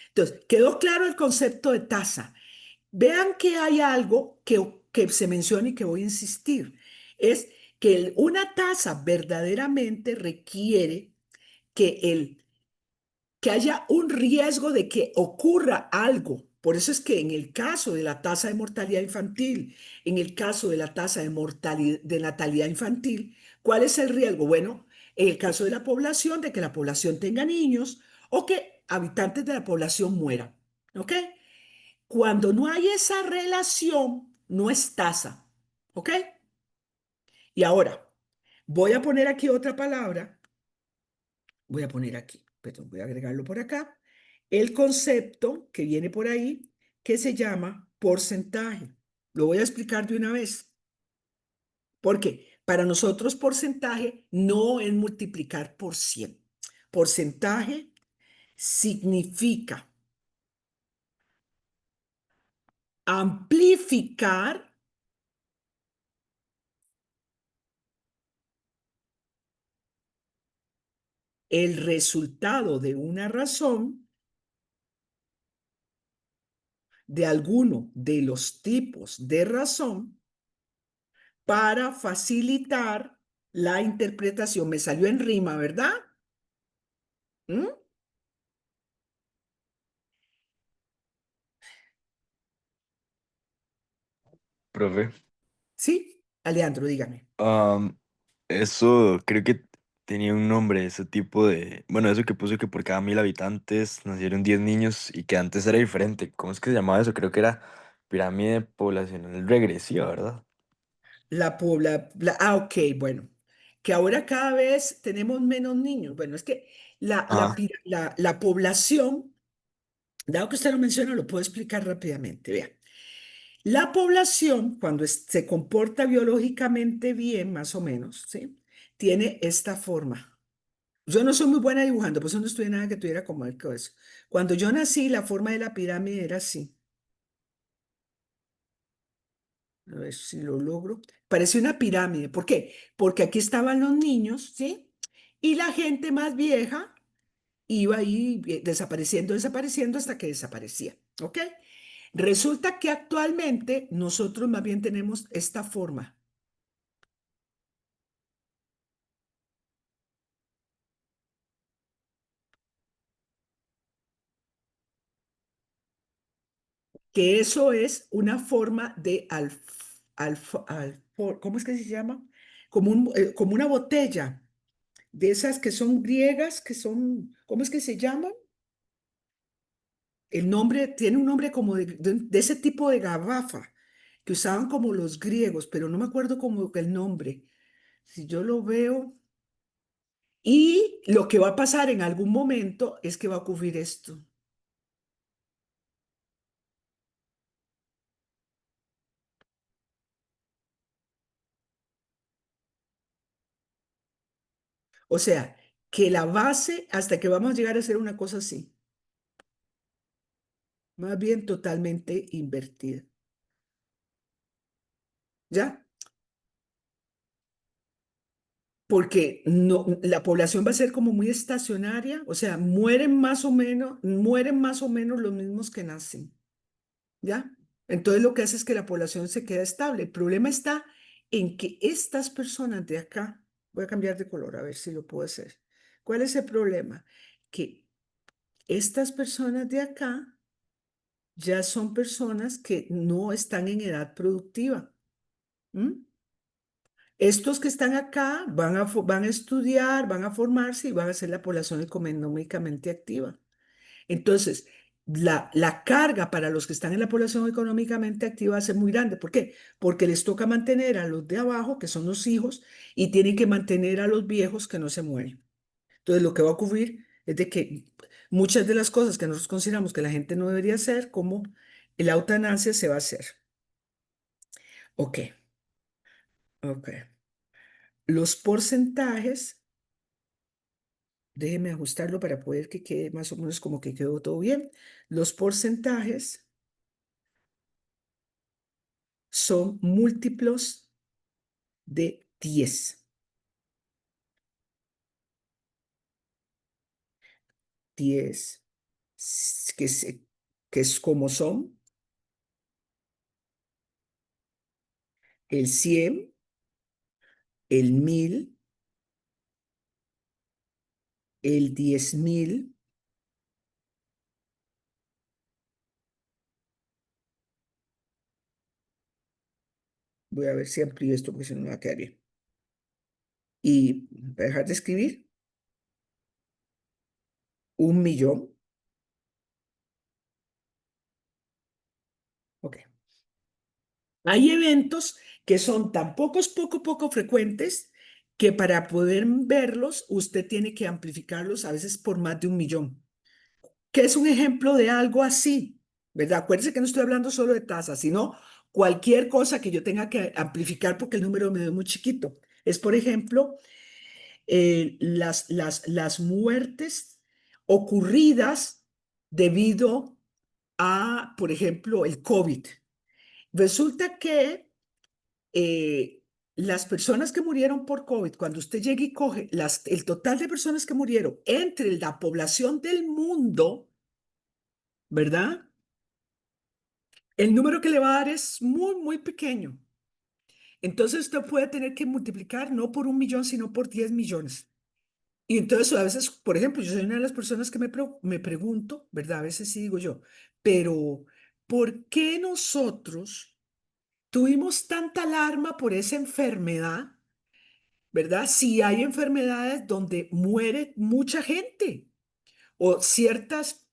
Entonces, quedó claro el concepto de tasa. Vean que hay algo que se menciona y que voy a insistir. Es que una tasa verdaderamente requiere que que haya un riesgo de que ocurra algo. Por eso es que en el caso de la tasa de mortalidad infantil, en el caso de la tasa de natalidad infantil, ¿cuál es el riesgo? Bueno, en el caso de la población, de que la población tenga niños o que habitantes de la población mueran. ¿Ok? Cuando no hay esa relación, no es tasa. ¿Ok? Y ahora, voy a poner aquí otra palabra. Voy a poner aquí, perdón, voy a agregarlo por acá. El concepto que viene por ahí, que se llama porcentaje. Lo voy a explicar de una vez. Porque para nosotros porcentaje no es multiplicar por 100. Porcentaje significa amplificar el resultado de una razón de alguno de los tipos de razón para facilitar la interpretación. Me salió en rima, ¿verdad? ¿Mm? Profe, Sí, Alejandro, dígame. am, eso creo que tenía un nombre, ese tipo de... Bueno, eso que puso que por cada 1000 habitantes nacieron 10 niños y que antes era diferente. ¿Cómo es que se llamaba eso? Creo que era pirámide poblacional regresiva, ¿verdad? Ok, bueno, que ahora cada vez tenemos menos niños. Bueno, es que Ajá. la población, dado que usted lo menciona, lo puedo explicar rápidamente. Vea, la población, cuando se comporta biológicamente bien, más o menos, ¿sí? Tiene esta forma. Yo no soy muy buena dibujando, por eso no estudié nada que tuviera como eso. Cuando yo nací, la forma de la pirámide era así. A ver si lo logro. Parece una pirámide. ¿Por qué? Porque aquí estaban los niños, ¿sí? Y la gente más vieja iba ahí desapareciendo, desapareciendo hasta que desaparecía. ¿Ok? Resulta que actualmente nosotros más bien tenemos esta forma, que eso es una forma de ¿cómo es que se llama? Como una botella de esas que son griegas, que son, ¿cómo es que se llaman? El nombre, tiene un nombre como de ese tipo de garrafa que usaban como los griegos, pero no me acuerdo como el nombre. Si yo lo veo. Y lo que va a pasar en algún momento es que va a ocurrir esto. O sea, que la base hasta que vamos a llegar a hacer una cosa así, más bien totalmente invertida. ¿Ya? Porque no, la población va a ser como muy estacionaria, o sea, mueren más o menos los mismos que nacen. ¿Ya? Entonces lo que hace es que la población se queda estable. El problema está en que estas personas de acá, voy a cambiar de color a ver si lo puedo hacer. ¿Cuál es el problema? Que estas personas de acá ya son personas que no están en edad productiva. ¿Mm? Estos que están acá van a estudiar, van a formarse y van a ser la población económicamente activa. Entonces, la carga para los que están en la población económicamente activa va a ser muy grande. ¿Por qué? Porque les toca mantener a los de abajo, que son los hijos, y tienen que mantener a los viejos que no se mueren. Entonces, lo que va a ocurrir es de que muchas de las cosas que nosotros consideramos que la gente no debería hacer, como la eutanasia, se va a hacer. Ok, ok. Los porcentajes, déjeme ajustarlo para poder que quede más o menos como que quedó todo bien. Los porcentajes son múltiplos de 10. 10, que es como son, el 100, el 1000, el 10.000, voy a ver si amplío esto porque si no me va a quedar bien. Y voy a dejar de escribir, 1.000.000. Ok. Hay eventos que son tan poco frecuentes que para poder verlos usted tiene que amplificarlos a veces por más de 1.000.000. ¿Qué es un ejemplo de algo así? ¿Verdad? Acuérdense que no estoy hablando solo de tasas, sino cualquier cosa que yo tenga que amplificar porque el número me es muy chiquito. Es, por ejemplo, las muertes ocurridas debido a, por ejemplo, el COVID. Resulta que las personas que murieron por COVID, cuando usted llega y coge el total de personas que murieron entre la población del mundo, ¿verdad? El número que le va a dar es muy pequeño. Entonces usted puede tener que multiplicar no por 1.000.000, sino por 10 millones. Y entonces a veces, por ejemplo, yo soy una de las personas que me pregunto, ¿verdad? A veces sí digo yo, pero ¿por qué nosotros tuvimos tanta alarma por esa enfermedad? ¿Verdad? Si hay enfermedades donde muere mucha gente o ciertas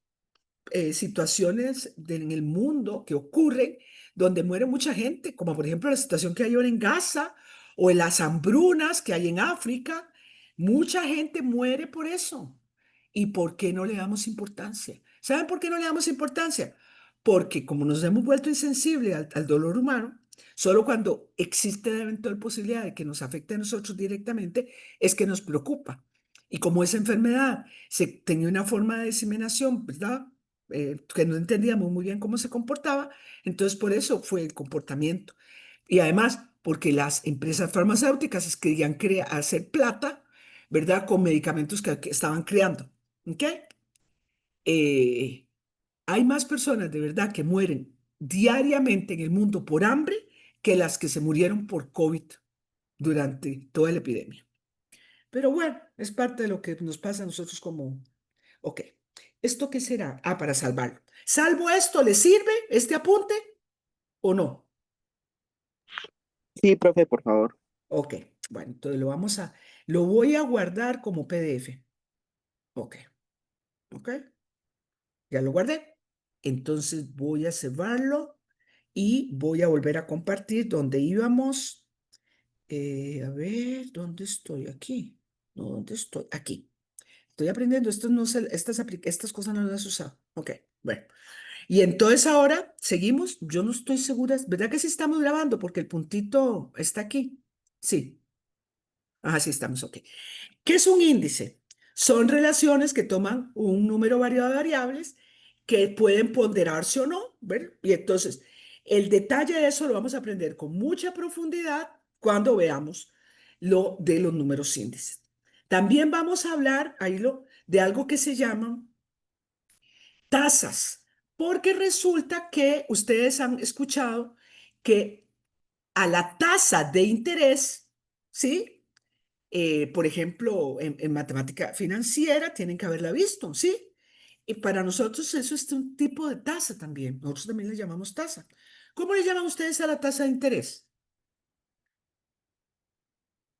situaciones en el mundo que ocurren donde muere mucha gente, como por ejemplo la situación que hay ahora en Gaza o en las hambrunas que hay en África. Mucha gente muere por eso. ¿Y por qué no le damos importancia? ¿Saben por qué no le damos importancia? Porque como nos hemos vuelto insensibles al dolor humano, solo cuando existe la eventual posibilidad de que nos afecte a nosotros directamente es que nos preocupa. Y como esa enfermedad tenía una forma de diseminación, ¿verdad? Que no entendíamos muy bien cómo se comportaba, entonces por eso fue el comportamiento. Y además, porque las empresas farmacéuticas querían hacer plata, ¿verdad? Con medicamentos que estaban creando. ¿Ok? Eh, hay más personas de verdad que mueren diariamente en el mundo por hambre que las que se murieron por COVID durante toda la epidemia. Pero bueno, es parte de lo que nos pasa a nosotros como, ok, ¿esto qué será? Ah, para salvarlo. ¿Salvo esto? ¿Le sirve este apunte o no? Sí, profe, por favor. Ok, bueno, entonces lo vamos a Lo voy a guardar como PDF. Ok, ok. Ya lo guardé. Entonces voy a cerrarlo y voy a volver a compartir donde íbamos. A ver, ¿dónde estoy? Aquí. No, ¿dónde estoy? Aquí. Estoy aprendiendo. Estas cosas no las he usado. Ok, bueno. Y entonces ahora seguimos. Yo no estoy segura. ¿Verdad que sí estamos grabando? Porque el puntito está aquí. Sí. Ah, sí estamos. Ok. ¿Qué es un índice? Son relaciones que toman un número variado de variables que pueden ponderarse o no, ¿verdad? Y entonces, el detalle de eso lo vamos a aprender con mucha profundidad cuando veamos lo de los números índices. También vamos a hablar, de algo que se llaman tasas, porque resulta que ustedes han escuchado que a la tasa de interés, ¿sí? Por ejemplo, en matemática financiera tienen que haberla visto, ¿sí? Y para nosotros eso es un tipo de tasa también. Nosotros también le llamamos tasa. ¿Cómo le llaman ustedes a la tasa de interés?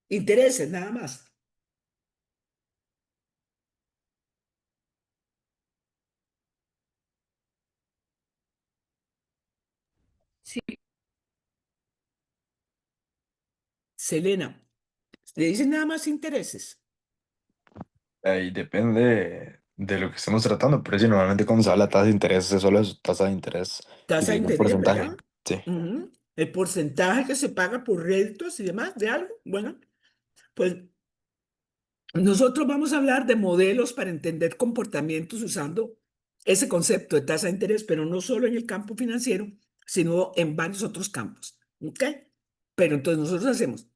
Intereses, nada más. Sí, Selena, le dicen nada más intereses. Ahí depende de lo que estemos tratando, pero sí, normalmente cuando se habla de tasa de interés, es solo eso, tasa de interés y Tasa de tiene un interés, porcentaje. ¿verdad? Sí. Ujú. El porcentaje que se paga por réditos y demás de algo. Bueno, pues nosotros vamos a hablar de modelos para entender comportamientos usando ese concepto de tasa de interés, pero no solo en el campo financiero, sino en varios otros campos. ¿Ok? Pero entonces nosotros hacemos,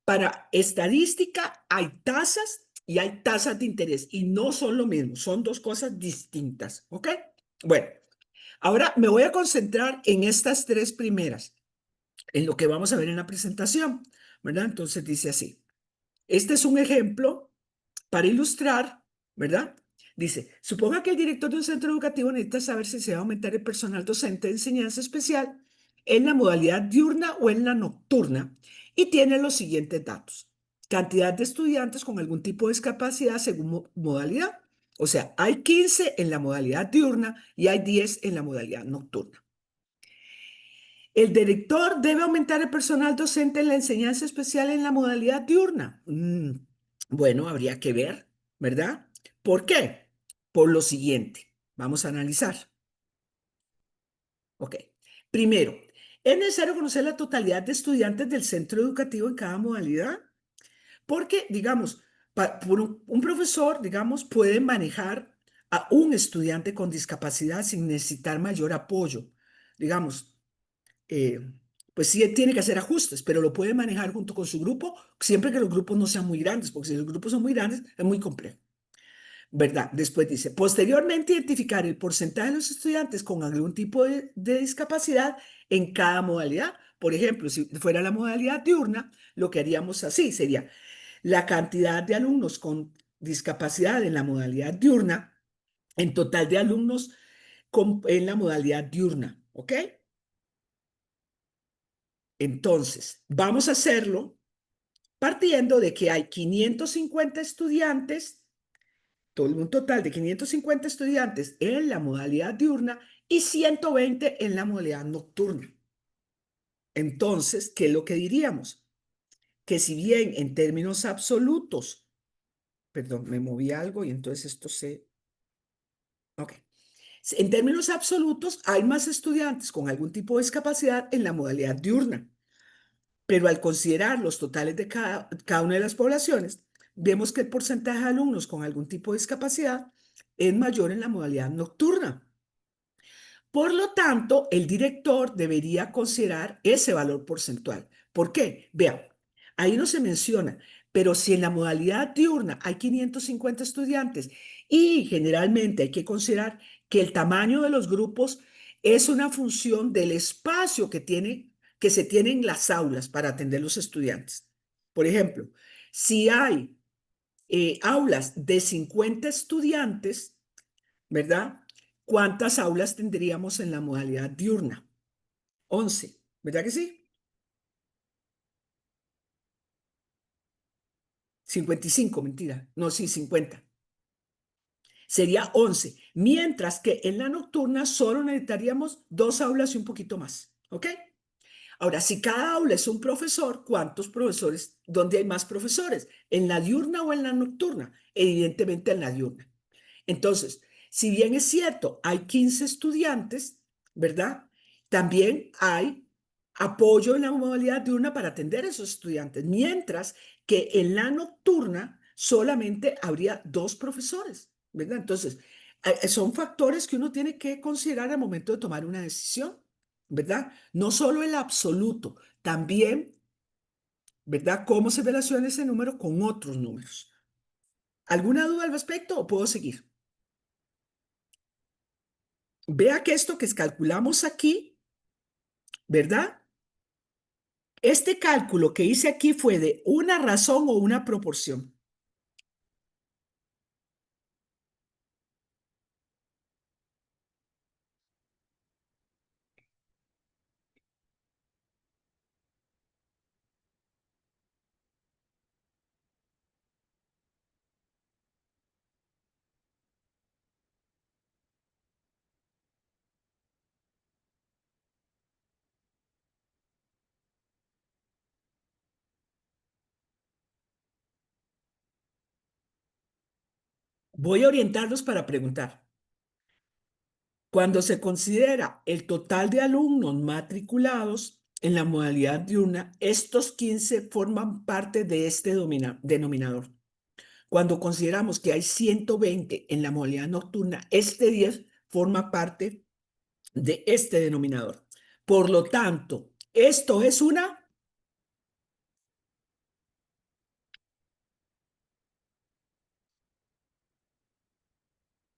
para estadística hay tasas y hay tasas de interés y no son lo mismo, son dos cosas distintas. ¿Ok? Bueno, ahora me voy a concentrar en estas tres primeras, en lo que vamos a ver en la presentación, ¿verdad? Entonces dice así. Este es un ejemplo para ilustrar, ¿verdad? Dice, suponga que el director de un centro educativo necesita saber si se va a aumentar el personal docente de enseñanza especial en la modalidad diurna o en la nocturna y tiene los siguientes datos. Cantidad de estudiantes con algún tipo de discapacidad según modalidad. O sea, hay 15 en la modalidad diurna y hay 10 en la modalidad nocturna. El director debe aumentar el personal docente en la enseñanza especial en la modalidad diurna. Bueno, habría que ver, ¿verdad? ¿Por qué? Por lo siguiente. Vamos a analizar. Ok. Primero, es necesario conocer la totalidad de estudiantes del centro educativo en cada modalidad, porque, digamos, por un profesor, digamos, puede manejar a un estudiante con discapacidad sin necesitar mayor apoyo. Digamos, eh, pues sí tiene que hacer ajustes, pero lo puede manejar junto con su grupo, siempre que los grupos no sean muy grandes, porque si los grupos son muy grandes, es muy complejo, ¿verdad? Después dice, posteriormente identificar el porcentaje de los estudiantes con algún tipo de discapacidad en cada modalidad. Por ejemplo, si fuera la modalidad diurna, lo que haríamos así sería la cantidad de alumnos con discapacidad en la modalidad diurna, en total de alumnos en la modalidad diurna, ¿ok? Entonces, vamos a hacerlo partiendo de que hay 550 estudiantes, todo un total de 550 estudiantes en la modalidad diurna y 120 en la modalidad nocturna. Entonces, ¿qué es lo que diríamos? Que si bien en términos absolutos, perdón, me moví algo y entonces esto se... Ok. En términos absolutos, hay más estudiantes con algún tipo de discapacidad en la modalidad diurna. Pero al considerar los totales de cada una de las poblaciones, vemos que el porcentaje de alumnos con algún tipo de discapacidad es mayor en la modalidad nocturna. Por lo tanto, el director debería considerar ese valor porcentual. ¿Por qué? Vean, ahí no se menciona, pero si en la modalidad diurna hay 550 estudiantes y generalmente hay que considerar que el tamaño de los grupos es una función del espacio que se tiene en las aulas para atender los estudiantes. Por ejemplo, si hay aulas de 50 estudiantes, ¿verdad? ¿Cuántas aulas tendríamos en la modalidad diurna? 11, ¿verdad que sí? 55, mentira. No, sí, 50. Sería 11. Mientras que en la nocturna solo necesitaríamos 2 aulas y un poquito más. ¿Ok? Ahora, si cada aula es un profesor, ¿cuántos profesores? ¿Dónde hay más profesores? ¿En la diurna o en la nocturna? Evidentemente en la diurna. Entonces, si bien es cierto, hay 15 estudiantes, ¿verdad? También hay apoyo en la modalidad diurna para atender a esos estudiantes, mientras que en la nocturna solamente habría 2 profesores, ¿verdad? Entonces, son factores que uno tiene que considerar al momento de tomar una decisión, ¿verdad? No solo el absoluto, también, ¿verdad? Cómo se relaciona ese número con otros números. ¿Alguna duda al respecto o puedo seguir? Vea que esto que calculamos aquí, ¿verdad? Este cálculo que hice aquí fue de una razón o una proporción. Voy a orientarlos para preguntar. Cuando se considera el total de alumnos matriculados en la modalidad diurna, estos 15 forman parte de este denominador. Cuando consideramos que hay 120 en la modalidad nocturna, este 10 forma parte de este denominador. Por lo tanto, esto es una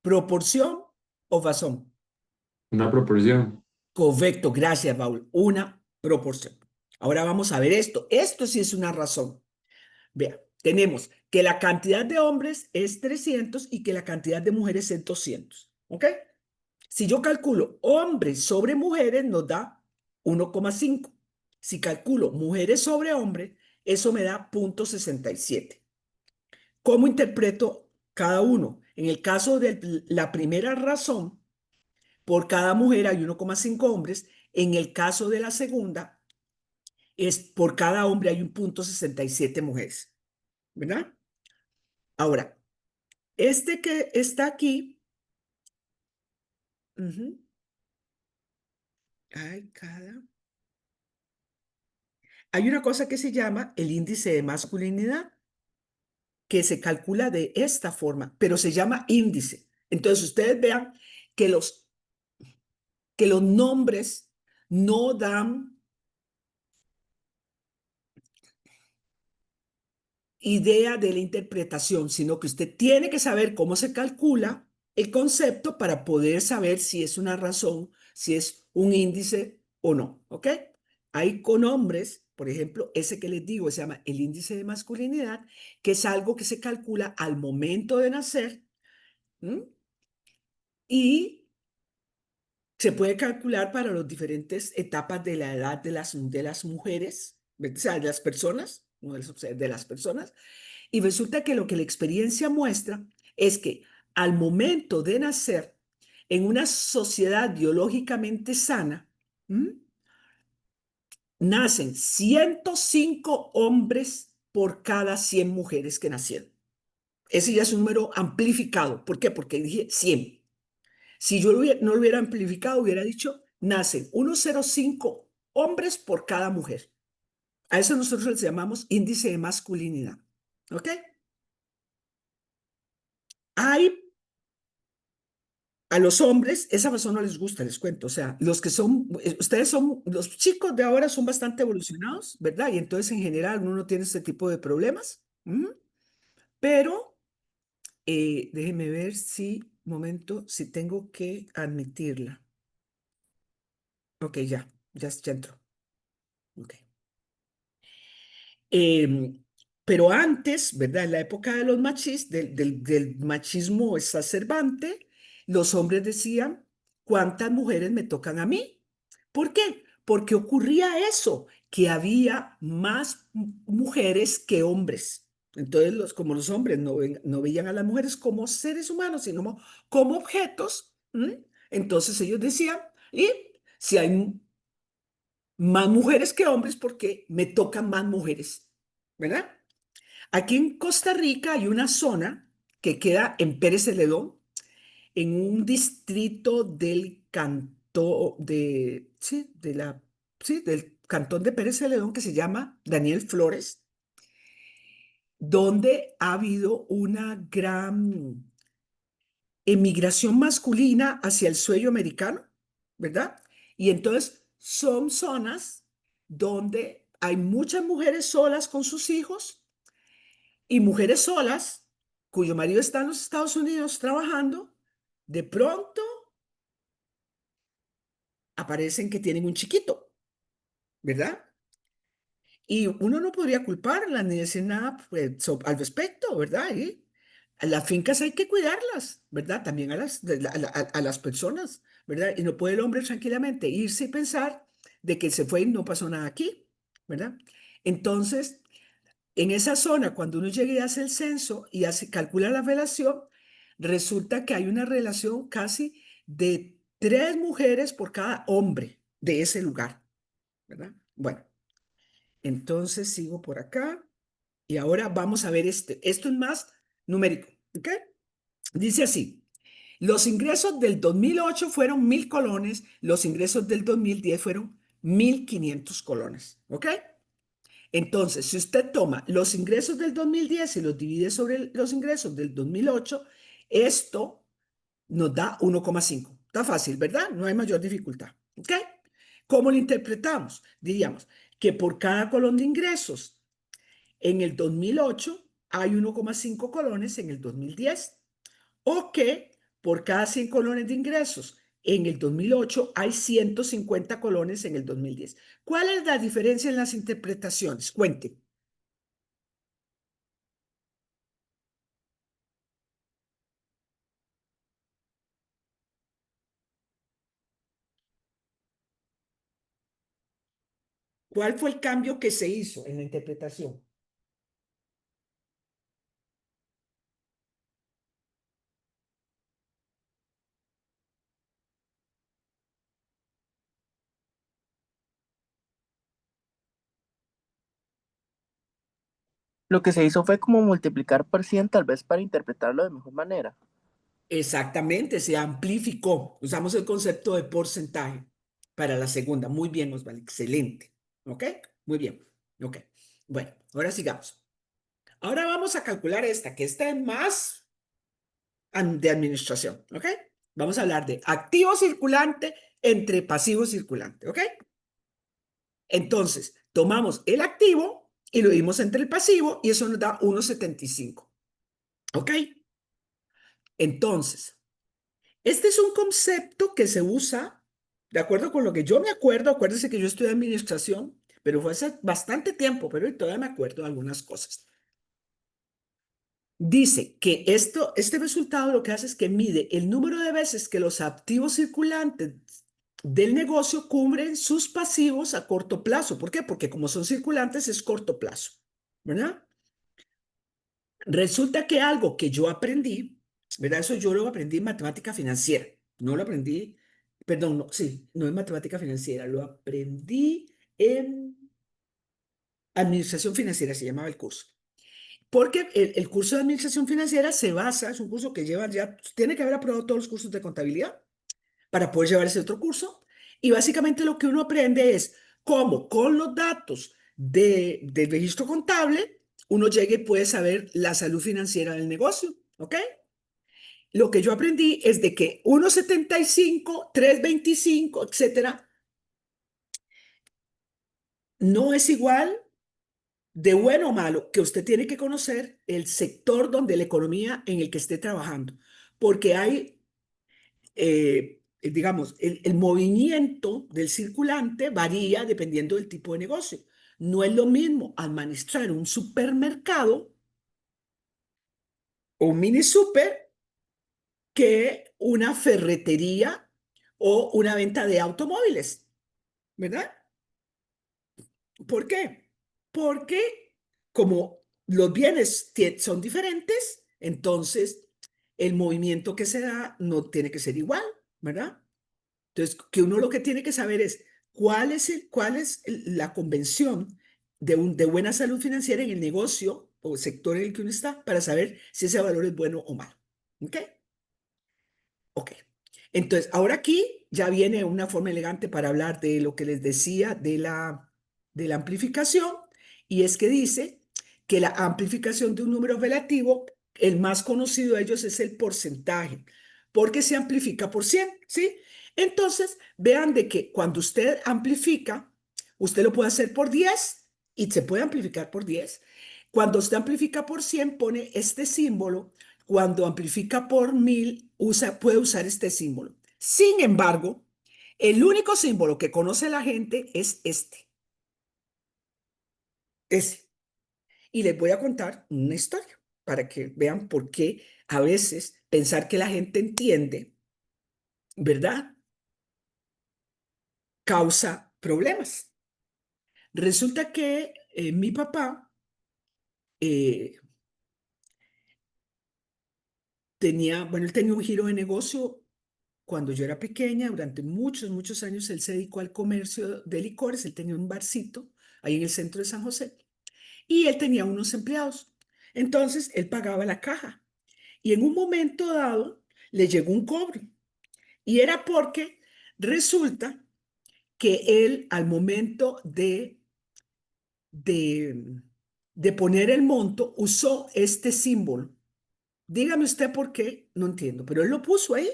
proporción o razón. Una proporción. Correcto, gracias, Paul. Una proporción. Ahora vamos a ver esto. Esto sí es una razón. Vea, tenemos que la cantidad de hombres es 300 y que la cantidad de mujeres es 200. ¿Ok? Si yo calculo hombres sobre mujeres, nos da 1,5. Si calculo mujeres sobre hombres, eso me da 0,67. ¿Cómo interpreto cada uno? En el caso de la primera razón, por cada mujer hay 1,5 hombres. En el caso de la segunda, es por cada hombre hay un 0,67 mujeres. ¿Verdad? Ahora, este que está aquí, hay una cosa que se llama el índice de masculinidad, que se calcula de esta forma, pero se llama índice. Entonces, ustedes vean que los nombres no dan idea de la interpretación, sino que usted tiene que saber cómo se calcula el concepto para poder saber si es una razón, si es un índice o no, ¿ok? Hay con hombres, por ejemplo, ese que les digo se llama el índice de masculinidad, que es algo que se calcula al momento de nacer, ¿m? Y se puede calcular para las diferentes etapas de la edad de las mujeres, o sea, de las personas, no de las personas. Y resulta que lo que la experiencia muestra es que al momento de nacer en una sociedad biológicamente sana, nacen 105 hombres por cada 100 mujeres que nacieron. Ese ya es un número amplificado. ¿Por qué? Porque dije 100. Si yo no lo hubiera amplificado, hubiera dicho, nacen 1,05 hombres por cada mujer. A eso nosotros les llamamos índice de masculinidad. ¿Ok? Hay a los hombres, esa razón no les gusta, les cuento. O sea, los que son, ustedes son, los chicos de ahora son bastante evolucionados, ¿verdad? Y entonces en general uno no tiene este tipo de problemas. Pero déjenme ver si, momento, si tengo que admitirla. Ok, ya entró. Ok. Pero antes, ¿verdad? En la época de los del machismo exacerbante, los hombres decían, ¿cuántas mujeres me tocan a mí? ¿Por qué? Porque ocurría eso, que había más mujeres que hombres, Entonces, como los hombres no veían a las mujeres como seres humanos, sino como objetos, entonces ellos decían, y si hay más mujeres que hombres, porque me tocan más mujeres, ¿verdad? Aquí en Costa Rica hay una zona que queda en Pérez Celedón, en un distrito del cantón del cantón de Pérez Celedón que se llama Daniel Flores, donde ha habido una gran emigración masculina hacia el sueño americano, ¿verdad? Y entonces son zonas donde hay muchas mujeres solas con sus hijos y mujeres solas cuyo marido está en los Estados Unidos trabajando, de pronto aparecen que tienen un chiquito, ¿verdad? Y uno no podría culparlas ni decir nada pues, al respecto, ¿verdad? Y a las fincas hay que cuidarlas, ¿verdad? También a las personas, ¿verdad? Y no puede el hombre tranquilamente irse y pensar de que se fue y no pasó nada aquí, ¿verdad? Entonces, en esa zona, cuando uno llega y hace el censo y calcula la relación, resulta que hay una relación casi de 3 mujeres por cada hombre de ese lugar, ¿verdad? Bueno, entonces sigo por acá y ahora vamos a ver esto es más numérico, ¿ok? Dice así, los ingresos del 2008 fueron 1.000 colones, los ingresos del 2010 fueron 1.500 colones, ¿ok? Entonces, si usted toma los ingresos del 2010 y los divide sobre los ingresos del 2008, esto nos da 1,5. Está fácil, ¿verdad? No hay mayor dificultad. ¿Ok? ¿Cómo lo interpretamos? Diríamos que por cada colón de ingresos en el 2008 hay 1,5 colones en el 2010, o que por cada 100 colones de ingresos en el 2008 hay 150 colones en el 2010. ¿Cuál es la diferencia en las interpretaciones? Cuente. ¿Cuál fue el cambio que se hizo en la interpretación? Lo que se hizo fue como multiplicar por 100 tal vez para interpretarlo de mejor manera. Exactamente, se amplificó. Usamos el concepto de porcentaje para la segunda. Muy bien, Osvaldo, excelente. ¿Ok? Muy bien. Ok. Bueno, ahora sigamos. Ahora vamos a calcular esta, que esta es más de administración. ¿Ok? Vamos a hablar de activo circulante entre pasivo circulante. ¿Ok? Entonces, tomamos el activo y lo dimos entre el pasivo y eso nos da 1,75. ¿Ok? Entonces, este es un concepto que se usa, de acuerdo con lo que yo me acuerdo, acuérdense que yo estudié administración, pero fue hace bastante tiempo, pero todavía me acuerdo de algunas cosas. Dice que este resultado lo que hace es que mide el número de veces que los activos circulantes del negocio cubren sus pasivos a corto plazo. ¿Por qué? Porque como son circulantes es corto plazo, ¿verdad? Resulta que algo que yo aprendí, ¿verdad? Eso yo lo aprendí en matemática financiera. No lo aprendí, perdón, no, sí, no en matemática financiera, lo aprendí en administración financiera, se llamaba el curso. Porque el curso de administración financiera se basa, es un curso que lleva ya, tiene que haber aprobado todos los cursos de contabilidad para poder llevar ese otro curso. Y básicamente lo que uno aprende es cómo con los datos del registro contable uno llega y puede saber la salud financiera del negocio, ¿ok? Lo que yo aprendí es de que 1,75, 3,25, etcétera, no es igual de bueno o malo, que usted tiene que conocer el sector donde la economía en el que esté trabajando, porque hay digamos, el movimiento del circulante varía dependiendo del tipo de negocio. No es lo mismo administrar un supermercado o un mini super que una ferretería o una venta de automóviles, ¿verdad? ¿Por qué? Porque como los bienes son diferentes, entonces el movimiento que se da no tiene que ser igual, ¿verdad? Entonces, que uno lo que tiene que saber es cuál es la convención de buena salud financiera en el negocio o sector en el que uno está para saber si ese valor es bueno o malo. ¿Ok? Ok. Entonces, ahora aquí ya viene una forma elegante para hablar de lo que les decía de la amplificación, y es que dice que la amplificación de un número relativo, el más conocido de ellos es el porcentaje, porque se amplifica por 100, ¿sí? Entonces, vean de que cuando usted amplifica, usted lo puede hacer por 10 y se puede amplificar por 10. Cuando usted amplifica por 100, pone este símbolo. Cuando amplifica por 1000, puede usar este símbolo. Sin embargo, el único símbolo que conoce la gente es este. Ese. Y les voy a contar una historia para que vean por qué a veces pensar que la gente entiende, ¿verdad? Causa problemas. Resulta que mi papá él tenía un giro de negocio cuando yo era pequeña. Durante muchos, muchos años él se dedicó al comercio de licores. Él tenía un barcito ahí en el centro de San José y él tenía unos empleados. Entonces él pagaba la caja y en un momento dado le llegó un cobro y era porque resulta que él al momento de, de poner el monto usó este símbolo. Dígame usted por qué, no entiendo, pero él lo puso ahí,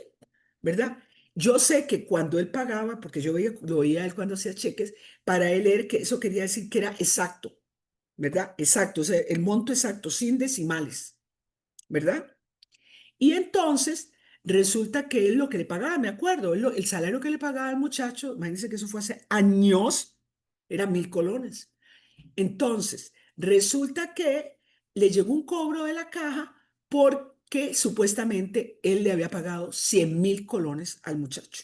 ¿verdad? Yo sé que cuando él pagaba, porque lo veía él cuando hacía cheques, para él era que eso quería decir que era exacto, ¿verdad? Exacto, o sea, el monto exacto, sin decimales, ¿verdad? Y entonces resulta que él lo que le pagaba, me acuerdo, el salario que le pagaba al muchacho, imagínense que eso fue hace años, era 1000 colones. Entonces, resulta que le llegó un cobro de la caja porque supuestamente él le había pagado 100.000 colones al muchacho.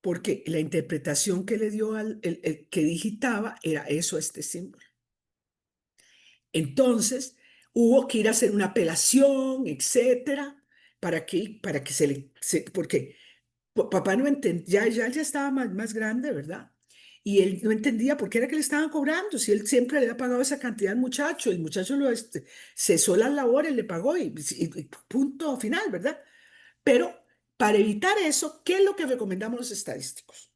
Porque la interpretación que le dio el que digitaba era eso, este símbolo. Entonces, hubo que ir a hacer una apelación, etcétera, para que porque papá no entendía, ya estaba más grande, ¿verdad? Y él no entendía por qué era que le estaban cobrando, si él siempre le había pagado esa cantidad al muchacho, el muchacho cesó las labores, le pagó y punto final, ¿verdad? Pero para evitar eso, ¿qué es lo que recomendamos los estadísticos?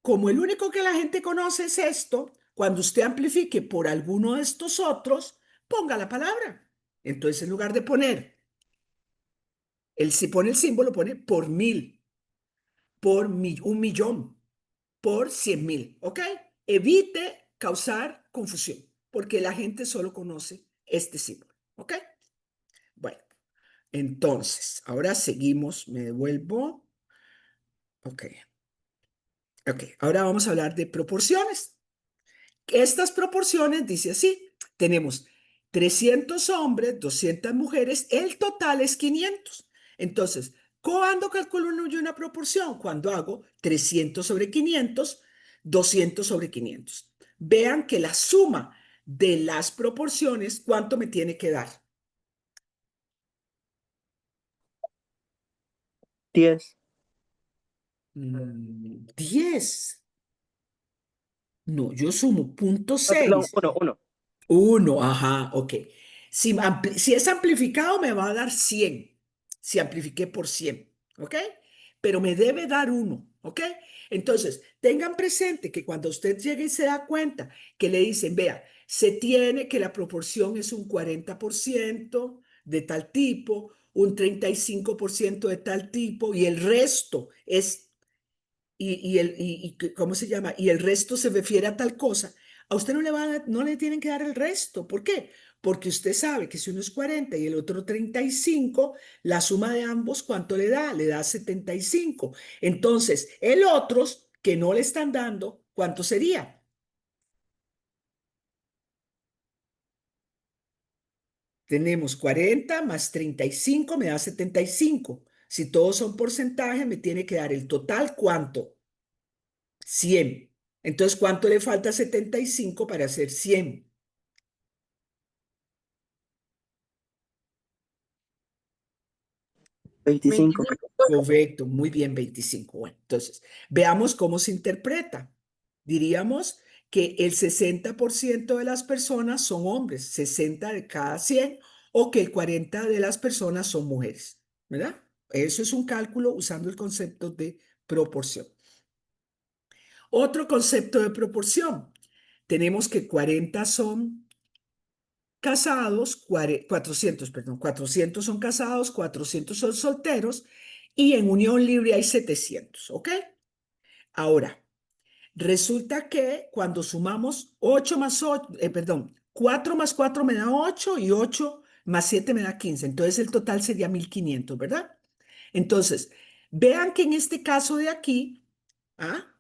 Como el único que la gente conoce es esto, cuando usted amplifique por alguno de estos otros, ponga la palabra. Entonces, en lugar de poner, si pone el símbolo, pone por 1000, por 1 millón, por 100.000, ¿ok? Evite causar confusión, porque la gente solo conoce este símbolo, ¿ok? Bueno, entonces, ahora seguimos, me devuelvo. Ok, ok, ahora vamos a hablar de proporciones. Estas proporciones, dice así, tenemos 300 hombres, 200 mujeres, el total es 500. Entonces, ¿cuándo calculo yo una proporción? Cuando hago 300 sobre 500, 200 sobre 500. Vean que la suma de las proporciones, ¿cuánto me tiene que dar? 10. 10. No, yo sumo punto No, perdón, 6. 1. 1, ajá, ok. Si es amplificado, me va a dar 100. Si amplifiqué por 100, ¿ok? Pero me debe dar 1, ¿ok? Entonces, tengan presente que cuando usted llegue y se da cuenta que le dicen, vea, se tiene que la proporción es un 40% de tal tipo, un 35% de tal tipo, y el resto es ¿cómo se llama? Y el resto se refiere a tal cosa, a usted no le tienen que dar el resto. ¿Por qué? Porque usted sabe que si uno es 40 y el otro 35, la suma de ambos, ¿cuánto le da? Le da 75. Entonces, el otros que no le están dando, ¿cuánto sería? Tenemos 40 más 35 me da 75. Si todos son porcentajes, me tiene que dar el total, ¿cuánto? 100. Entonces, ¿cuánto le falta a 75 para hacer 100? 25. 25. Correcto, muy bien, 25. Bueno, entonces, veamos cómo se interpreta. Diríamos que el 60% de las personas son hombres, 60 de cada 100, o que el 40 de las personas son mujeres, ¿verdad? Eso es un cálculo usando el concepto de proporción. Otro concepto de proporción. Tenemos que 40 son casados, 400, perdón, 400 son casados, 400 son solteros y en unión libre hay 700, ¿ok? Ahora, resulta que cuando sumamos 8 más 8, perdón, 4 más 4 me da 8 y 8 más 7 me da 15. Entonces el total sería 1500, ¿verdad? Entonces, vean que en este caso de aquí, ¿ah?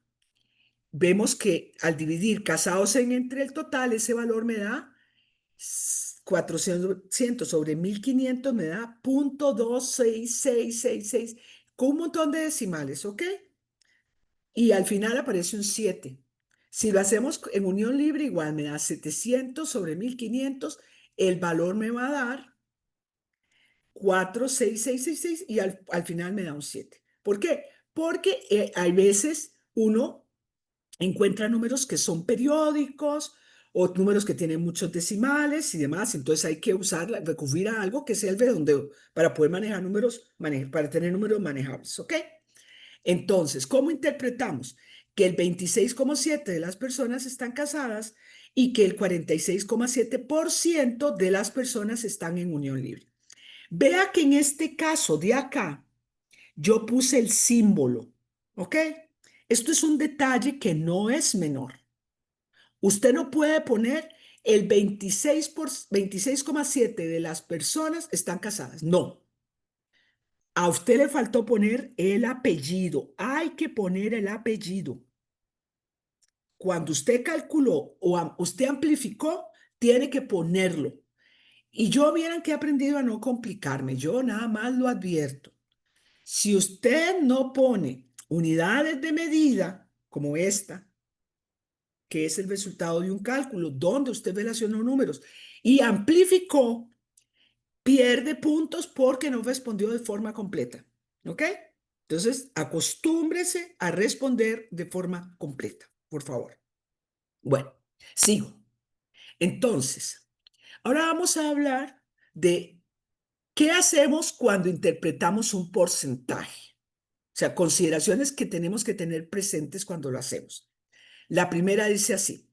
Vemos que al dividir casados en entre el total, ese valor me da 400 sobre 1500 me da 0.26666 con un montón de decimales, ¿ok? Y al final aparece un 7. Si lo hacemos en unión libre, igual me da 700 sobre 1500. El valor me va a dar 46666 y al final me da un 7. ¿Por qué? Porque hay veces uno encuentra números que son periódicos o números que tienen muchos decimales y demás. Entonces hay que recurrir a algo que sea el redondeo para poder manejar números, para tener números manejables, ¿ok? Entonces, ¿cómo interpretamos? Que el 26,7% de las personas están casadas y que el 46,7% de las personas están en unión libre. Vea que en este caso de acá, yo puse el símbolo, ¿ok? Esto es un detalle que no es menor. Usted no puede poner el 26,7% de las personas están casadas. No. A usted le faltó poner el apellido. Hay que poner el apellido. Cuando usted calculó o usted amplificó, tiene que ponerlo. Y yo vieran que he aprendido a no complicarme. Yo nada más lo advierto. Si usted no pone unidades de medida como esta, que es el resultado de un cálculo donde usted relacionó números y amplificó, pierde puntos porque no respondió de forma completa. ¿Ok? Entonces, acostúmbrese a responder de forma completa, por favor. Bueno, sigo. Entonces, ahora vamos a hablar de qué hacemos cuando interpretamos un porcentaje. O sea, consideraciones que tenemos que tener presentes cuando lo hacemos. La primera dice así: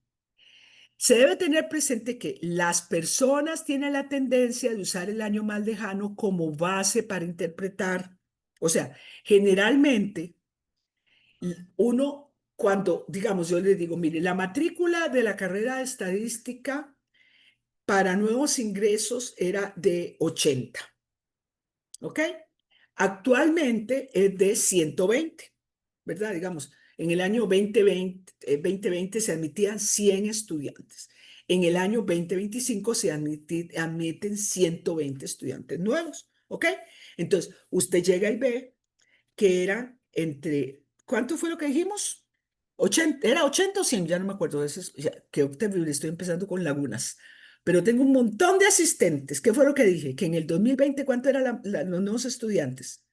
se debe tener presente que las personas tienen la tendencia de usar el año más lejano como base para interpretar. O sea, generalmente uno, cuando, digamos, yo le digo, mire, la matrícula de la carrera de estadística para nuevos ingresos era de 80, ¿ok? Actualmente es de 120, ¿verdad? Digamos, en el año 2020 se admitían 100 estudiantes. En el año 2025 se admiten 120 estudiantes nuevos, ¿ok? Entonces, usted llega y ve que era entre, ¿cuánto fue lo que dijimos? 80, ¿era 80 o 100? Ya no me acuerdo. Qué terrible, estoy empezando con lagunas. Pero tengo un montón de asistentes. ¿Qué fue lo que dije? Que en el 2020, ¿cuánto eran los nuevos estudiantes?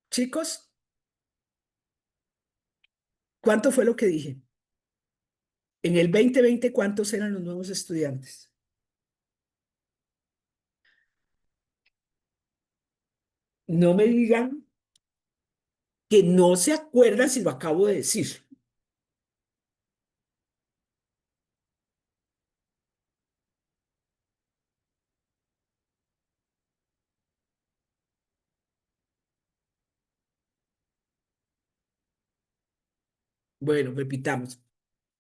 Chicos, ¿cuánto fue lo que dije? En el 2020, ¿cuántos eran los nuevos estudiantes? No me digan que no se acuerdan si lo acabo de decir. Bueno, repitamos.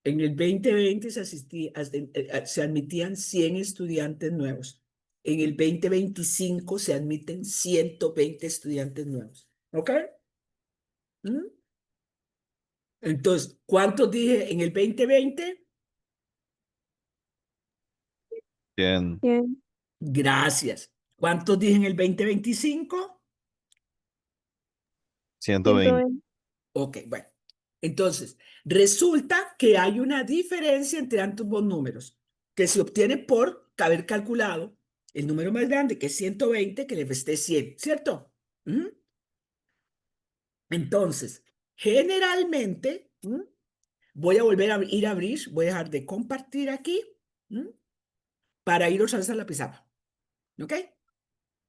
En el 2020 se admitían 100 estudiantes nuevos. En el 2025 se admiten 120 estudiantes nuevos. ¿Ok? ¿Mm? Entonces, ¿cuántos dije en el 2020? Bien. Bien. Gracias. ¿Cuántos dije en el 2025? 120. 120. Ok, bueno. Entonces, resulta que hay una diferencia entre ambos números, que se obtiene por haber calculado el número más grande, que es 120, que le resté 100, ¿cierto? ¿Mm? Entonces, generalmente, voy a volver a ir a abrir, voy a dejar de compartir aquí, para ir otra vez a la pizarra, ¿ok?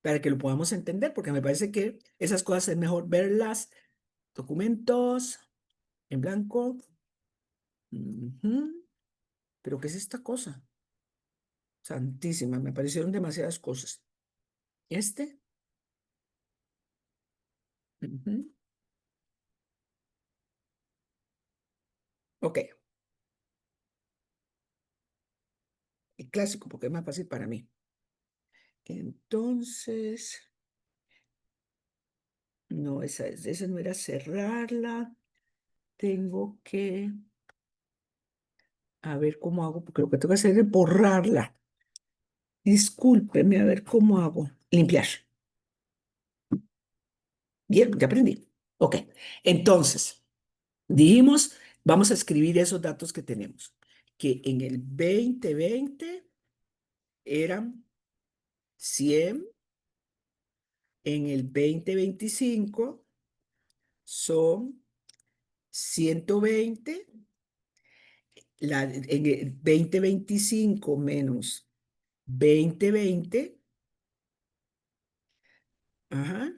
Para que lo podamos entender, porque me parece que esas cosas es mejor verlas. Documentos, en blanco. Ujú. ¿Pero qué es esta cosa? Santísima, me aparecieron demasiadas cosas. Este. Ujú. Ok, el clásico, porque es más fácil para mí. Entonces, no, esa no era cerrarla. Tengo que, a ver cómo hago, porque lo que tengo que hacer es borrarla. Discúlpeme, a ver cómo hago. Limpiar. Bien, ya aprendí. Ok, entonces, dijimos, vamos a escribir esos datos que tenemos, que en el 2020 eran 100, en el 2025 son 120, en el 2025 menos 2020, ajá,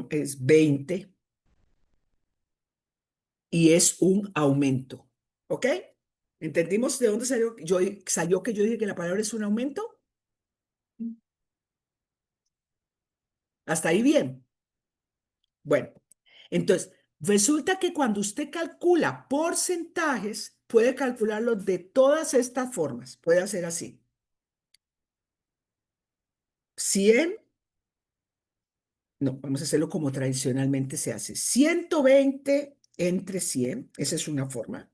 es 20 y es un aumento, ¿ok? ¿Entendimos de dónde salió que yo dije que la palabra es un aumento? ¿Hasta ahí bien? Bueno, entonces, resulta que cuando usted calcula porcentajes, puede calcularlo de todas estas formas. Puede hacer así. 100, no, vamos a hacerlo como tradicionalmente se hace. 120 entre 100, esa es una forma.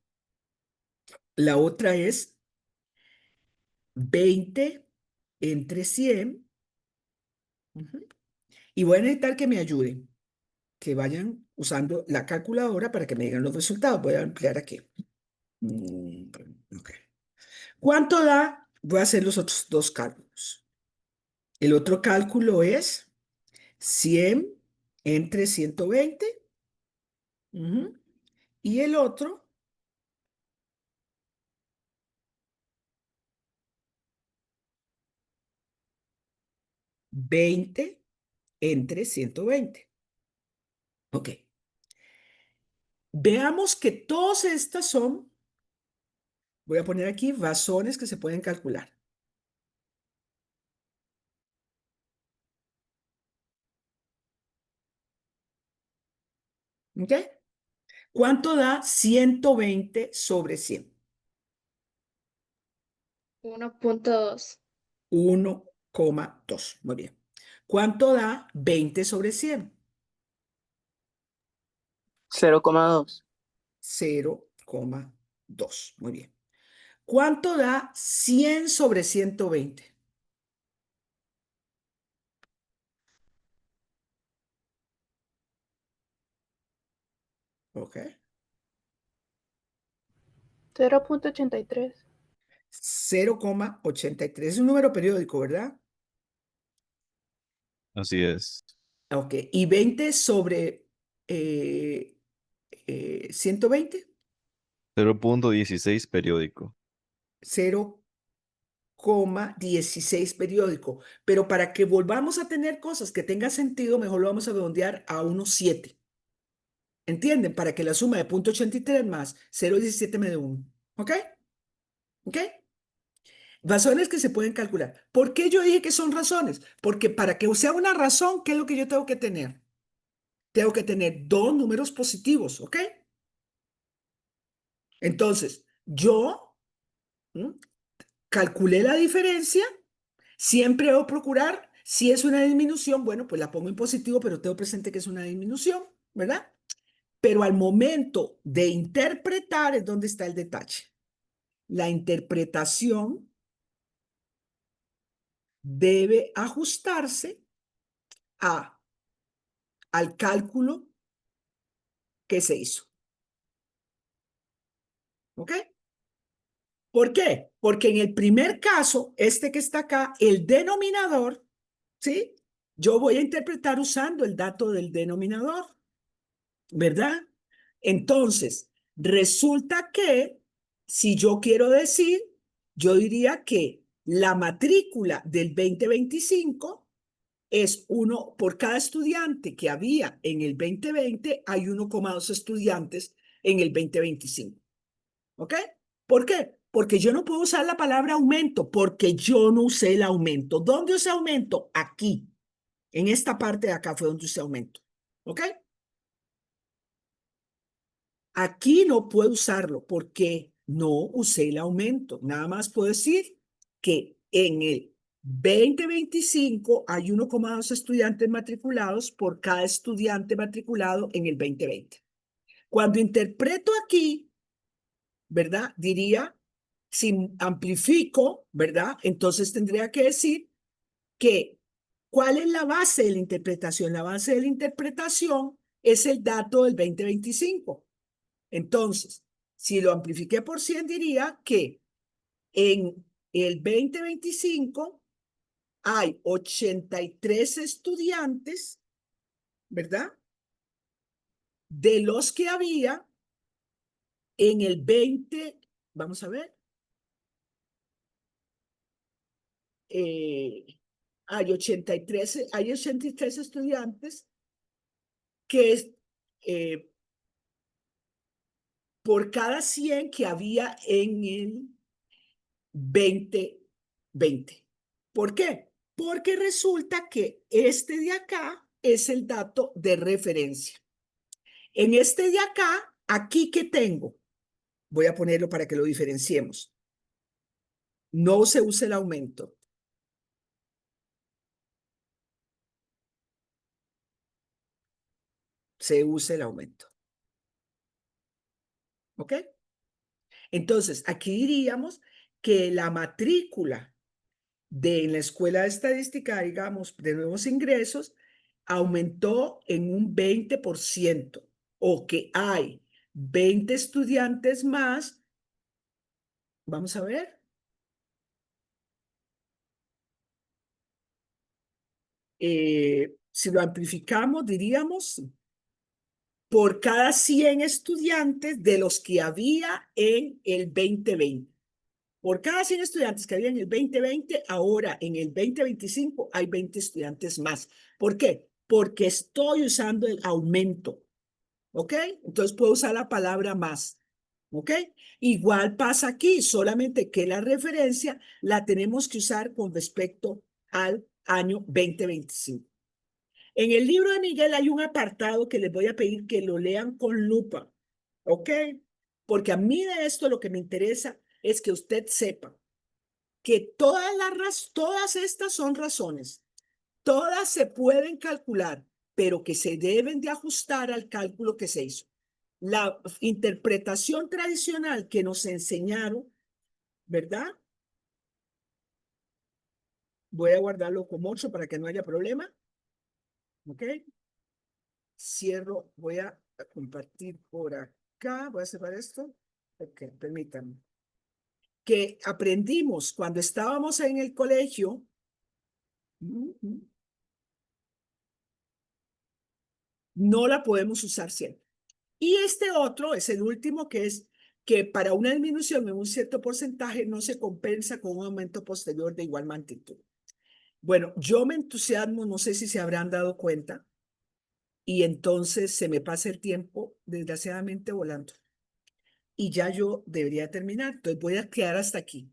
La otra es 20 entre 100. Ujú. Y voy a necesitar que me ayuden, que vayan usando la calculadora para que me digan los resultados. Voy a ampliar aquí. Ok. ¿Cuánto da? Voy a hacer los otros dos cálculos. El otro cálculo es 100 entre 120. Ujú. Y el otro, 20 entre 120. Ok. Veamos que todas estas son, voy a poner aquí razones que se pueden calcular. ¿Ok? ¿Cuánto da 120 sobre 100? 1.2. 1,2. Muy bien. ¿Cuánto da 20 sobre 100? 0,2. 0,2. Muy bien. ¿Cuánto da 100 sobre 120? Ok. 0.83. 0,83. Es un número periódico, ¿verdad? Así es. Ok. ¿Y 20 sobre 120? 0.16 periódico. 0,16 periódico. Pero para que volvamos a tener cosas que tengan sentido, mejor lo vamos a redondear a 1,7. ¿Entienden? Para que la suma de 0,83 más 0,17 me dé 1. ¿Ok? ¿Ok? Razones que se pueden calcular. ¿Por qué yo dije que son razones? Porque para que sea una razón, ¿qué es lo que yo tengo que tener? Tengo que tener dos números positivos, ¿ok? Entonces, yo calculé la diferencia, siempre debo procurar, si es una disminución, bueno, pues la pongo en positivo, pero tengo presente que es una disminución, ¿verdad? Pero al momento de interpretar es donde está el detalle. La interpretación debe ajustarse al cálculo que se hizo. ¿Ok? ¿Por qué? Porque en el primer caso, este que está acá, el denominador, ¿sí? Yo voy a interpretar usando el dato del denominador, ¿verdad? Entonces, resulta que si yo quiero decir, yo diría que la matrícula del 2025 es uno por cada estudiante que había en el 2020, hay 1,2 estudiantes en el 2025. ¿Ok? ¿Por qué? Porque yo no puedo usar la palabra aumento, porque yo no usé el aumento. ¿Dónde usé aumento? Aquí. En esta parte de acá fue donde usé aumento. ¿Ok? Aquí no puedo usarlo porque no usé el aumento. Nada más puedo decir que en el 2025 hay 1,2 estudiantes matriculados por cada estudiante matriculado en el 2020. Cuando interpreto aquí, ¿verdad? Diría, si amplifico, ¿verdad? Entonces tendría que decir que, ¿cuál es la base de la interpretación? La base de la interpretación es el dato del 2025. Entonces, si lo amplifiqué por 100, diría que en el 2025 hay 83 estudiantes, ¿verdad? De los que había en el 20, vamos a ver, hay 83 estudiantes que es por cada 100 que había en el 2020. ¿Por qué? Porque resulta que este de acá es el dato de referencia. En este de acá, aquí que tengo, voy a ponerlo para que lo diferenciemos. No se usa el aumento. Se usa el aumento. ¿Ok? Entonces, aquí diríamos que la matrícula de la Escuela de Estadística, digamos, de nuevos ingresos, aumentó en un 20%, o que hay 20 estudiantes más. Vamos a ver. Si lo amplificamos, diríamos, por cada 100 estudiantes de los que había en el 2020. Por cada 100 estudiantes que había en el 2020, ahora en el 2025 hay 20 estudiantes más. ¿Por qué? Porque estoy usando el aumento. ¿Ok? Entonces puedo usar la palabra más. ¿Ok? Igual pasa aquí, solamente que la referencia la tenemos que usar con respecto al año 2025. En el libro de Miguel hay un apartado que les voy a pedir que lo lean con lupa. ¿Ok? Porque a mí de esto lo que me interesa es que usted sepa que todas estas son razones, todas se pueden calcular, pero que se deben de ajustar al cálculo que se hizo. La interpretación tradicional que nos enseñaron, ¿verdad? Voy a guardarlo como 8 para que no haya problema. ¿Ok? Cierro, voy a compartir por acá, voy a cerrar esto. Ok, permítanme. Que aprendimos cuando estábamos en el colegio. No la podemos usar siempre. Y este otro es el último, que es que para una disminución en un cierto porcentaje no se compensa con un aumento posterior de igual magnitud. Bueno, yo me entusiasmo, no sé si se habrán dado cuenta, y entonces se me pasa el tiempo, desgraciadamente, volando. Y ya yo debería terminar, entonces voy a quedar hasta aquí.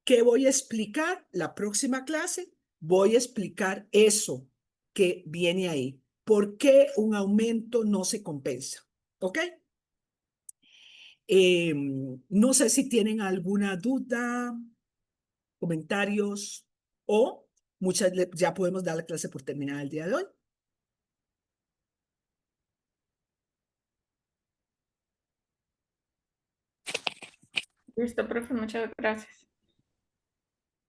¿Qué voy a explicar? La próxima clase voy a explicar eso que viene ahí. ¿Por qué un aumento no se compensa? ¿Ok? No sé si tienen alguna duda, comentarios, o ya podemos dar la clase por terminada el día de hoy. Listo, profe, muchas gracias.